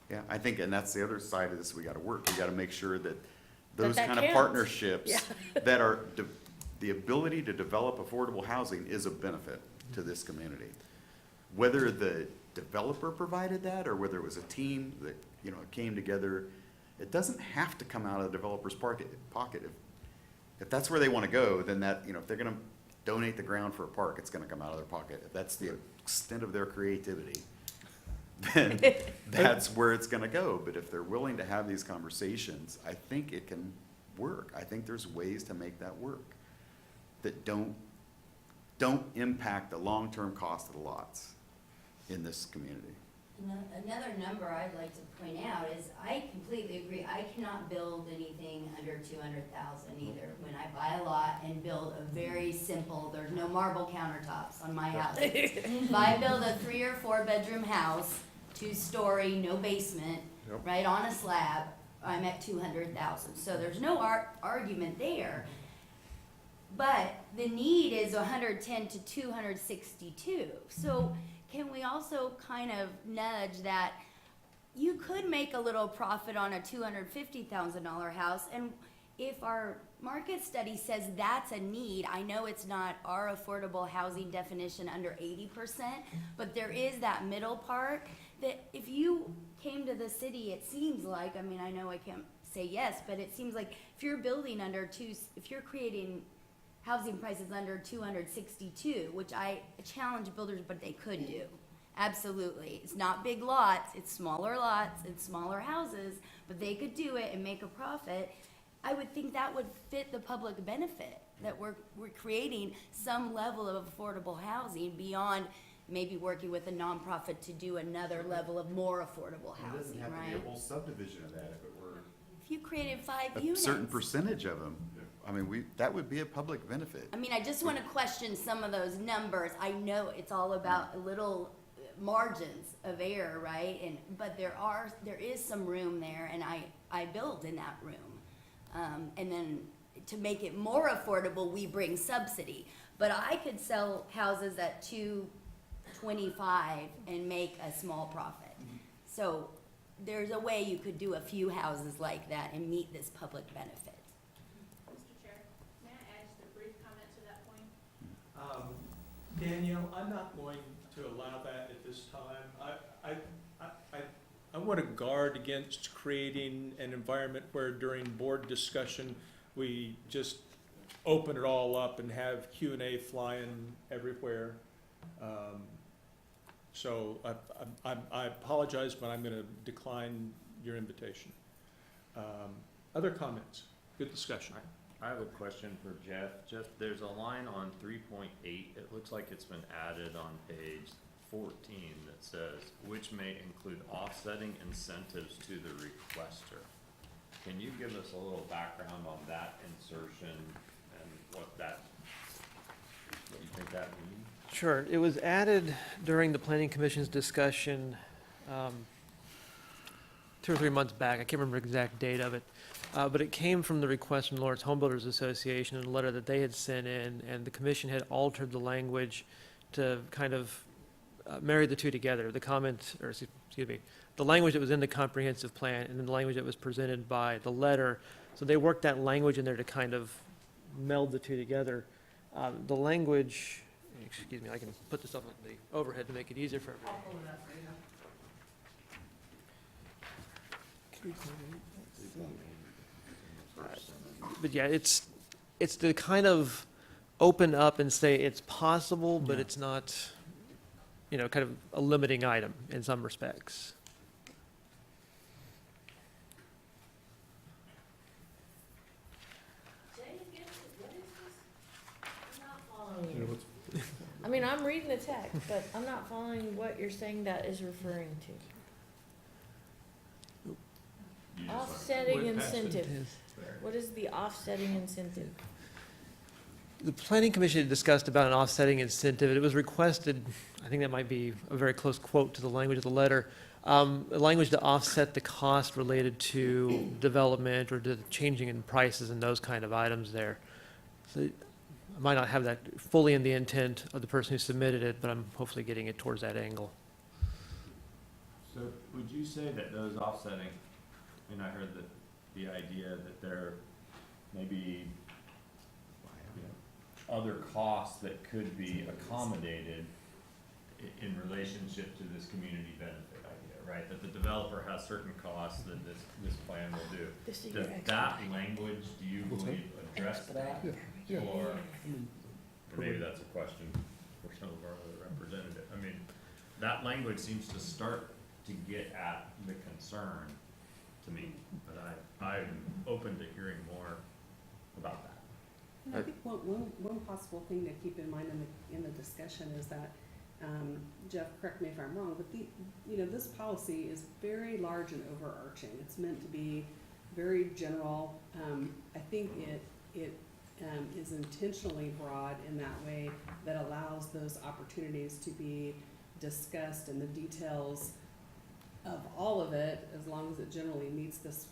Yeah, I think, and that's the other side of this we gotta work. We gotta make sure that those that kind of counts. partnerships Yeah. that are, the ability to develop affordable housing is a benefit to this community. Whether the developer provided that, or whether it was a team that, you know, came together, it doesn't have to come out of the developer's pocket. If that's where they wanna go, then that, you know, if they're gonna donate the ground for a park, it's gonna come out of their pocket. If that's the extent of their creativity, then that's where it's gonna go. But if they're willing to have these conversations, I think it can work. I think there's ways to make that work that don't impact the long-term cost of the lots in this community. Another number I'd like to point out is I completely agree. I cannot build anything under 200,000 either. When I buy a lot and build a very simple, there's no marble countertops on my house. If I build a 3 or 4 bedroom house, 2-story, no basement, right on a slab, I'm at 200,000. So there's no argument there. But the need is 110 to 262. So can we also kind of nudge that you could make a little profit on a $250,000 house, and if our market study says that's a need, I know it's not our affordable housing definition under 80%, but there is that middle part that if you came to the city, it seems like, I mean, I know I can't say yes, but it seems like if you're building if you're creating housing prices under 262, which I challenge builders, but they could do. Absolutely. It's not big lots, it's smaller lots and smaller houses, but they could do it and make a profit. I would think that would fit the public benefit, that we're creating some level of affordable housing beyond maybe working with a nonprofit to do another level of more affordable housing, right? whole subdivision of that if it were If you created 5 a units. certain percentage of them. I mean, that would be a public benefit. I mean, I just want to question some of those numbers. I know it's all about little margins of error, right? But there is some room there, and I build in that room. And then to make it more affordable, we bring subsidy. But I could sell houses at $225 and make a small profit. So there's a way you could do a few houses like that and meet this public benefit. Danielle, I'm not going to allow that at this time. I want to guard against creating an environment where during board discussion, we just open it all up and have Q&A flying everywhere. So I apologize, but I'm going to decline your invitation. Other comments? Good discussion. I have a question for Jeff. Jeff, there's a line on 3.8, it looks like it's been added on page 14 that says, which may include offsetting incentives to the requester. Can you give us a little background on that insertion and what you think that means? Sure. It was added during the Planning Commission's discussion 2 or 3 months back. I can't remember the exact date of it. But it came from the request from Lawrence Home Builders Association in a letter that they had sent in, and the commission had altered the language to kind of marry the two together. The language that was in the comprehensive plan and then the language that was presented by the letter. So they worked that language in there to kind of meld the two together. The language, excuse me, I can put this up on the overhead to make it easier for everyone. But yeah, it's to kind of open up and say it's possible, but Yeah. it's not, you know, kind of a limiting item in some respects. I mean, I'm reading the text, but I'm not following what you're saying that is referring to. Offsetting incentive. What is the offsetting incentive? The planning commission had discussed about an offsetting incentive. It was requested, I think that might be a very close quote to the language of the letter, language to offset the cost related to development or to the changing in prices and those kind of items there. So I might not have that fully in the intent of the person who submitted it, but I'm hopefully getting it towards that angle. So would you say that those offsetting, I mean, I heard that the idea that there may be, you know, other costs that could be accommodated in relationship to this community benefit idea, right? That the developer has certain costs that this plan will do. This is Does your that language, do you believe, address that? Yeah. Or maybe that's a question for some of our other representatives. I mean, that language seems to start to get at the concern to me, but I'm open to hearing more about that. And I think one possible thing to keep in mind in the discussion is that, Jeff, correct me if I'm wrong, but this policy is very large and overarching. It's meant to be very general. I think it is intentionally broad in that way that allows those opportunities to be discussed and the details of all of it, as long as it generally meets this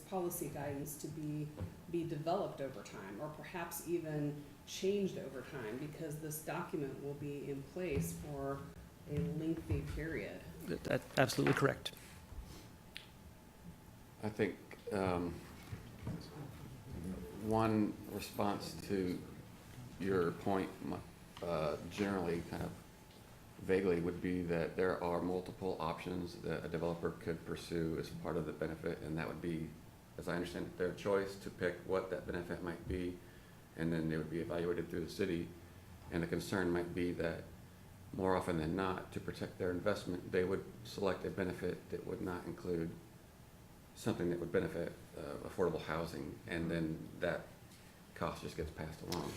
policy guidance, to be developed over time, or perhaps even changed over time, because this document will be in place for a lengthy period. That's absolutely correct. I think one response to your point, generally, kind of vaguely, would be that there are multiple options that a developer could pursue as part of the benefit, and that would be, as I understand it, their choice to pick what that benefit might be, and then they would be evaluated through the city. And the concern might be that more often than not, to protect their investment, they would select a benefit that would not include something that would benefit affordable housing, and then that cost just gets passed along.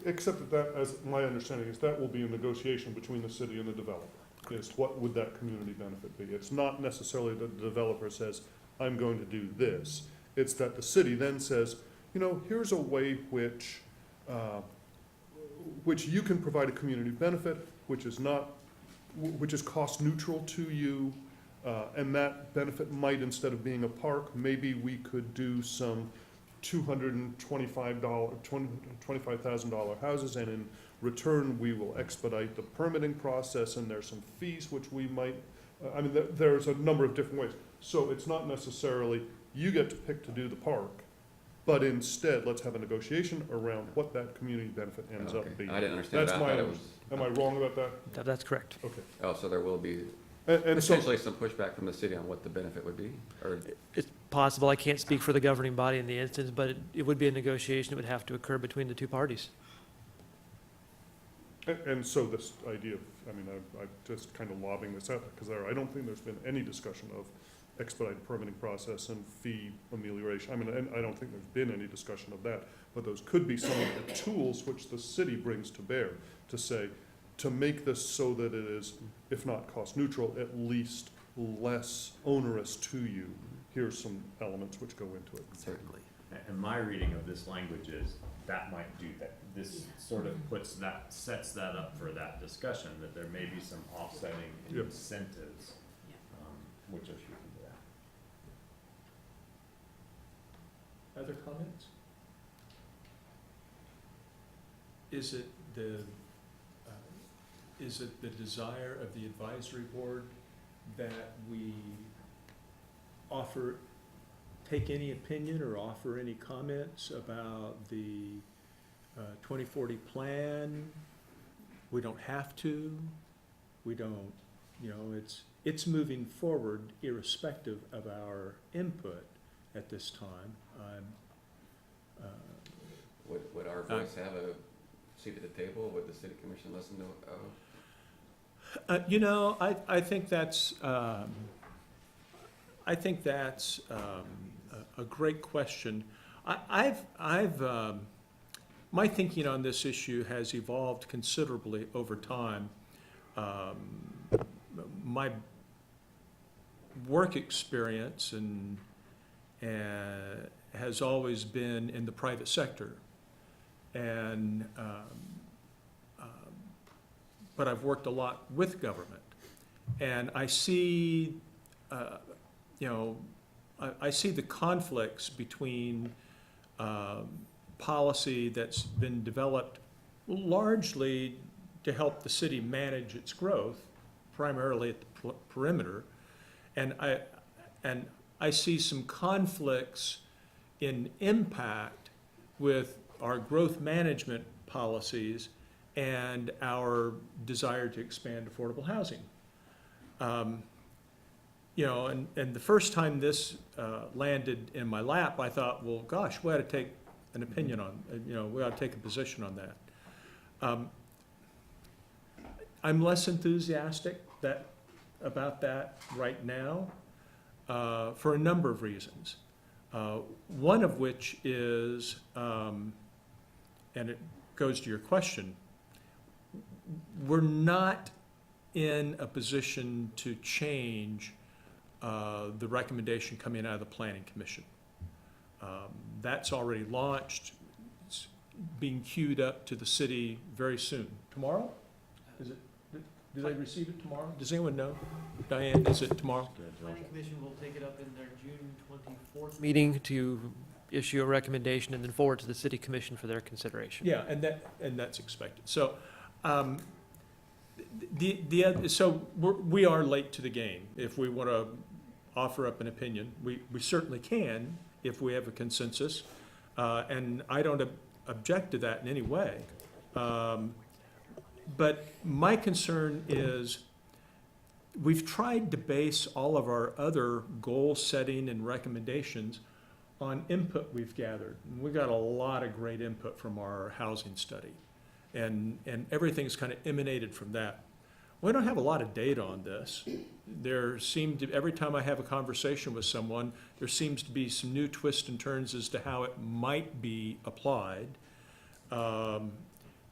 Except that, as my understanding is, that will be a negotiation between the city and the developer, is what would that community benefit be? It's not necessarily that the developer says, I'm going to do this. It's that the city then says, you know, here's a way which you can provide a community benefit, which is cost neutral to you, and that benefit might, instead of being a park, maybe we could do some $25,000 houses, and in return, we will expedite the permitting process, and there's some fees which we might, there's a number of different ways. So it's not necessarily you get to pick to do the park, but instead, let's have a negotiation around what that community benefit ends up being. I didn't understand that. I thought it was. Am I wrong about that? That's correct. Okay. Oh, so there will be And so, potentially some pushback from the city on what the benefit would be, or? It's possible. I can't speak for the governing body in the instance, but it would be a negotiation that would have to occur between the two parties. and so this idea of, I'm just kind of lobbing this out, because I don't think there's been any discussion of expedited permitting process and fee amelioration. And I don't think there's been any discussion of that, but those could be some of the tools which the city brings to bear to say, to make this so that it is, if not cost neutral, at least less onerous to you. Here's some elements which go into it. Certainly. And my reading of this language is that might do that. This sort of sets that up for that discussion, that there may be some offsetting Yep. incentives, which are shooting to that. Other comments? Is it the desire of the advisory board that we take any opinion or offer any comments about the 2040 plan? We don't have to. We don't you know, it's moving forward irrespective of our input at this time. Would our voice have a seat at the table? Would the city commission listen to, You know, I think that's, a great question. My thinking on this issue has evolved considerably over time. My work experience has always been in the private sector. And, but I've worked a lot with government. And I see, you know, I see the conflicts between policy that's been developed largely to help the city manage its growth, primarily at the perimeter. And I see some conflicts in impact with our growth management policies and our desire to expand affordable housing. You know, and the first time this landed in my lap, I thought, well, gosh, we ought to take an opinion on, you know, we ought to take a position on that. I'm less enthusiastic about that right now for a number of reasons. One of which is, and it goes to your question, we're not in a position to change the recommendation coming out of the Planning Commission. That's already launched. It's being queued up to the city very soon. Tomorrow? Is it? Do they receive it tomorrow? Does anyone know? Diane, is it tomorrow? Planning Commission will take it up in their June 24th meeting to issue a recommendation and then forward to the City Commission for their consideration. Yeah, and that's expected. So, we are late to the game. If we want to offer up an opinion, we certainly can if we have a consensus, and I don't object to that in any way. But my concern is we've tried to base all of our other goal setting and recommendations on input we've gathered. And we got a lot of great input from our housing study, and everything's kind of emanated from that. We don't have a lot of data on this. Every time I have a conversation with someone, there seems to be some new twists and turns as to how it might be applied.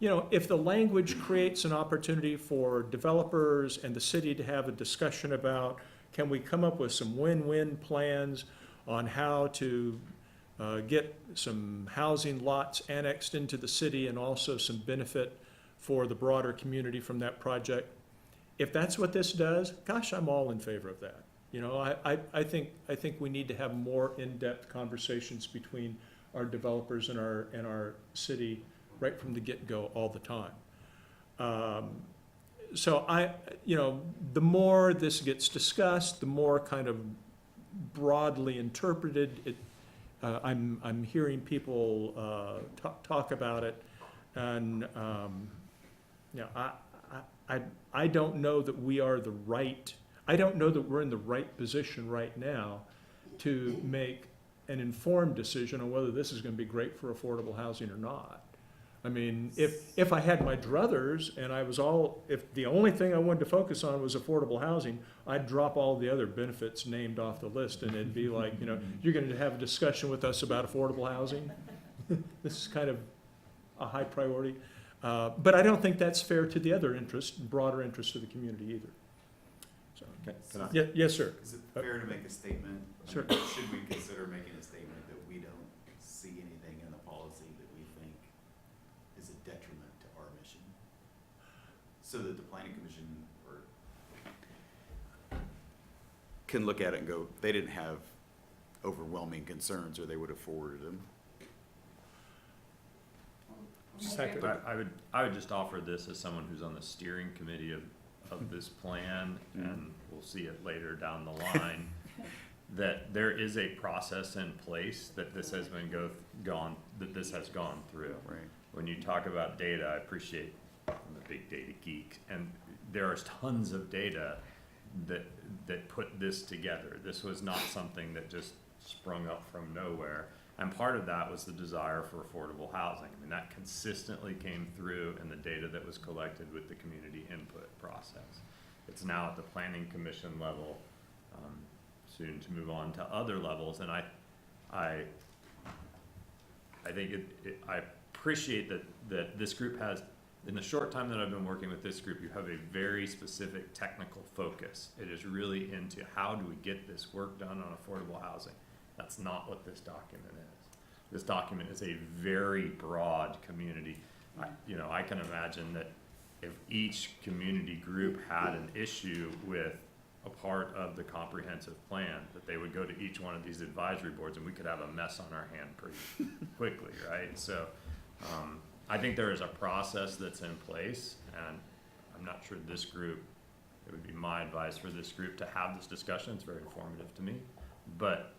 You know, if the language creates an opportunity for developers and the city to have a discussion about, can we come up with some win-win plans on how to get some housing lots annexed into the city and also some benefit for the broader community from that project. If that's what this does, gosh, I'm all in favor of that. You know, I think we need to have more in-depth conversations between our developers and our city right from the get-go all the time. So you know, the more this gets discussed, the more kind of broadly interpreted I'm hearing people talk about it, and you know, I don't know that we are the right. I don't know that we're in the right position right now to make an informed decision on whether this is going to be great for affordable housing or not. I mean, if I had my druthers and if the only thing I wanted to focus on was affordable housing, I'd drop all the other benefits named off the list, and it'd be like, you know, you're going to have a discussion with us about affordable housing. This is kind of a high priority. But I don't think that's fair to the other broader interests of the community either. So, okay. Yes, sir. Is it fair to make a statement? Sure. Should we consider making a statement that we don't see anything in the policy that we think is a detriment to our mission? So that the Planning Commission can look at it and go, they didn't have overwhelming concerns or they would have forwarded them. I would just offer this as someone who's on the steering committee of this plan, and we'll see it later down the line, that there is a process in place that this has gone through. Right. When you talk about data, I appreciate I'm a big data geek, and there is tons of data that put this together. This was not something that just sprung up from nowhere. And part of that was the desire for affordable housing. I mean, that consistently came through in the data that was collected with the community input process. It's now at the planning commission level, soon to move on to other levels. And I think I appreciate that this group has, in the short time that I've been working with this group, you have a very specific technical focus. It is really into how do we get this work done on affordable housing. That's not what this document is. This document is a very broad community. I can imagine that if each community group had an issue with a part of the comprehensive plan, that they would go to each one of these advisory boards and we could have a mess on our hand pretty quickly, right? So I think there is a process that's in place, and I'm not sure this group, it would be my advice for this group to have this discussion. It's very informative to me. But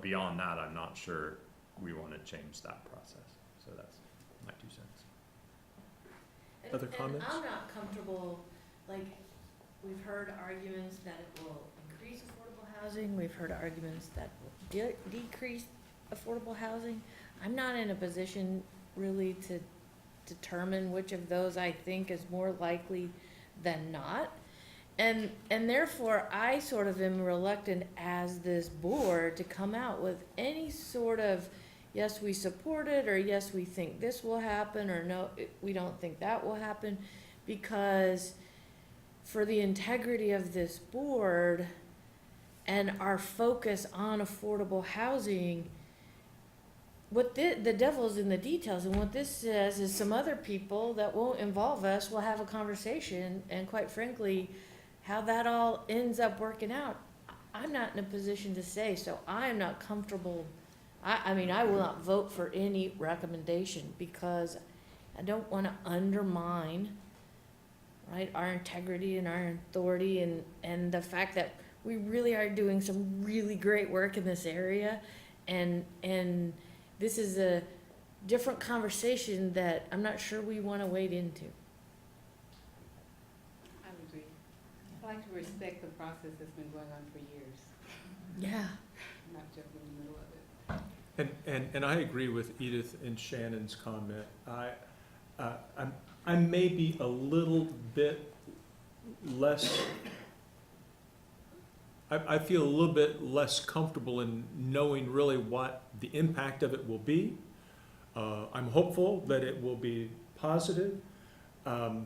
beyond that, I'm not sure we want to change that process. So that's my 2 cents. Other comments? And I'm not comfortable, like, we've heard arguments that it will increase affordable housing, we've heard arguments that will decrease affordable housing. I'm not in a position really to determine which of those I think is more likely than not. And therefore, I sort of am reluctant as this board to come out with any sort of, yes, we support it, or yes, we think this will happen, or no, we don't think that will happen, because for the integrity of this board and our focus on affordable housing, what the devil's in the details, and what this says is some other people that won't involve us will have a conversation, and quite frankly, how that all ends up working out, I'm not in a position to say, so I am not comfortable. I mean, I will not vote for any recommendation because I don't want to undermine, right, our integrity and our authority and the fact that we really are doing some really great work in this area, and this is a different conversation that I'm not sure we want to wade into. I would agree. I like to respect the process that's been going on for years, Yeah. not jump in the middle of it. And I agree with Edith and Shannon's comment. I may be a little bit less, I feel a little bit less comfortable in knowing really what the impact of it will be. I'm hopeful that it will be positive. But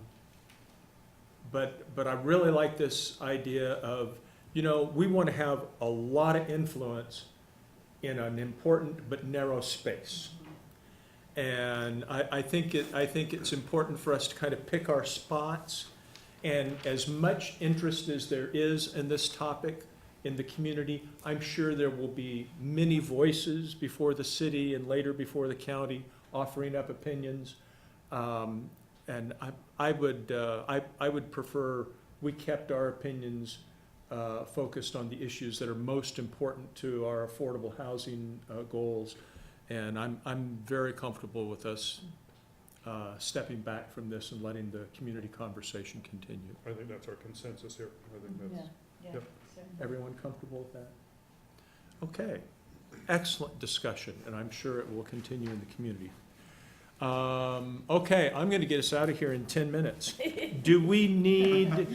I really like this idea of, we want to have a lot of influence in an important but narrow space. And I think it's important for us to kind of pick our spots. And as much interest as there is in this topic in the community, I'm sure there will be many voices before the city and later before the county offering up opinions. And I would prefer we kept our opinions focused on the issues that are most important to our affordable housing goals. And I'm very comfortable with us stepping back from this and letting the community conversation continue. I think that's our consensus here. I think that's, yep. Everyone comfortable with that? Okay, excellent discussion, and I'm sure it will continue in the community. Okay, I'm gonna get us out of here in 10 minutes. Do we need,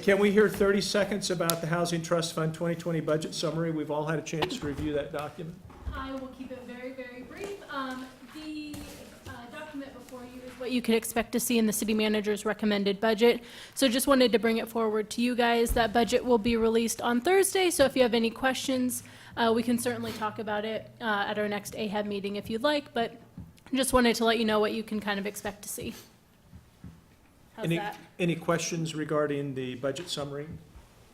can we hear 30 seconds about the Housing Trust Fund 2020 budget summary? We've all had a chance to review that document. I will keep it very, very brief. The document before you is what you could expect to see in the city manager's recommended budget. So just wanted to bring it forward to you guys. That budget will be released on Thursday, so if you have any questions, we can certainly talk about it at our next AHAB meeting if you'd like, but just wanted to let you know what you can kind of expect to see. How's that? Any questions regarding the budget summary?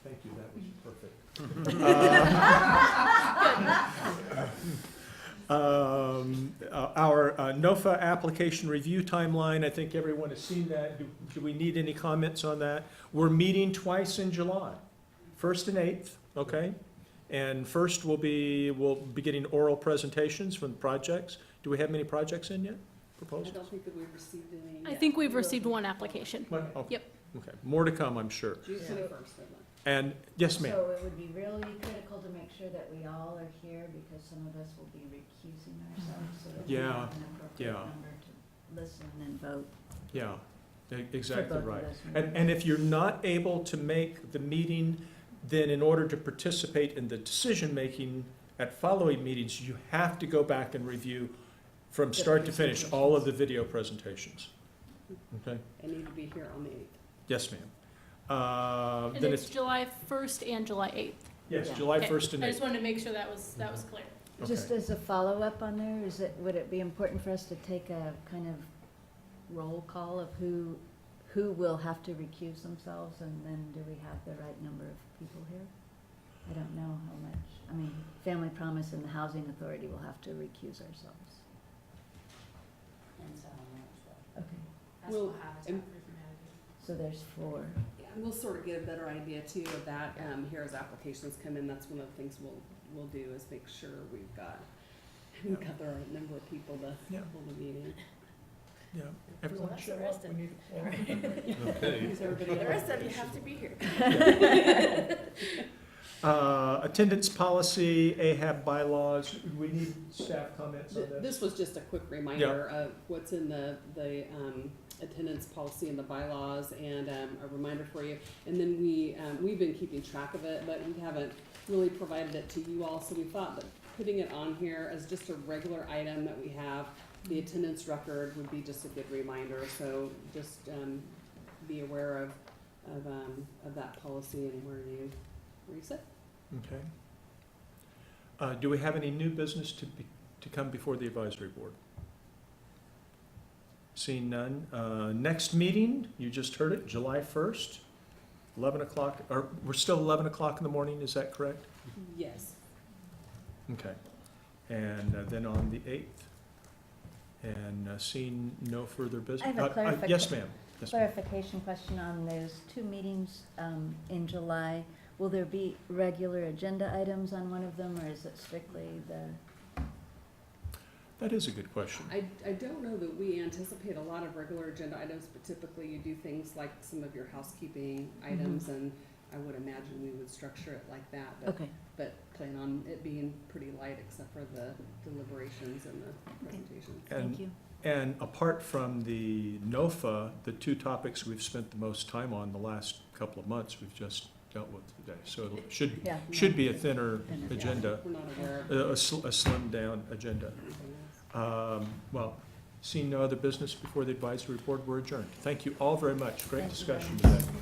Thank you, that was perfect. Our NOFA application review timeline, I think everyone has seen that. Do we need any comments on that? We're meeting twice in July, 1st and 8th, okay? And first we'll be getting oral presentations from the projects. Do we have many projects in yet, I proposals? don't think that we've received any. I think we've received one application. One? Okay. Yep. Okay, more to come, I'm sure. June Yeah. 21st, deadline. And, yes, ma'am. So it would be really critical to make sure that we all are here, because some of us will be recusing ourselves, so that we Yeah, have an appropriate yeah. number to listen and vote. Yeah, exactly both of right. those And if you're not able to make the meeting, then in order to participate in the decision-making at following meetings, you have to go back and review from The start to finish all of the video presentations. Okay? I need to be here on the 8th. Yes, ma'am. And Then it's July 1st and July 8th. yes, Yeah. July Okay, 1st and I 8th. just wanted to make sure that was clear. Just Okay. as a follow-up on there, would it be important for us to take a kind of roll call of who will have to recuse themselves, and then do we have the right number of people here? I don't know how much, I mean, Family Promise and the Housing Authority will have to recuse ourselves. And so on that stuff. Okay, That's Well, what happens and- after humanity. so there's 4. Yeah, and we'll sort of get a better idea too of that, here as applications come in, that's one of the things we'll do, is make sure we've got the right number of people to Yeah. hold the meeting. Yeah, everyone that's show the up. rest We of- need a quorum. Okay. Is everybody The rest of you have to be here. Attendance policy, AHAB bylaws, do we need staff comments on this? This was just a quick reminder of what's in the attendance policy and the bylaws, and a reminder for you. And then we've been keeping track of it, but we haven't really provided it to you all, so we thought that putting it on here as just a regular item that we have, the attendance record would be just a good reminder, so just be aware of that policy and where you sit. Okay. Do we have any new business to come before the advisory board? Seeing none. Next meeting, you just heard it, July 1st, 11 o'clock, or we're still 11 o'clock in the morning, is that correct? Yes. Okay. And then on the 8th. And seeing no further business. I have a Yes, ma'am. Yes, ma'am. clarification question on those 2 meetings in July. Will there be regular agenda items on one of them, or is it strictly the? That is a good question. I don't know that we anticipate a lot of regular agenda items, but typically you do things like some of your housekeeping items, and I would imagine we would structure it like that, Okay. but plan on it being pretty light except for the deliberations and the presentations. Thank you. And apart from the NOFA, the 2 topics we've spent the most time on the last couple of months, we've just dealt with today. So it should be a thinner agenda, We're not aware of a slimmed down agenda. anything else. Well, seeing no other business before the advisory board, we're adjourned. Thank you all very much. Great Thank you very discussion much. today.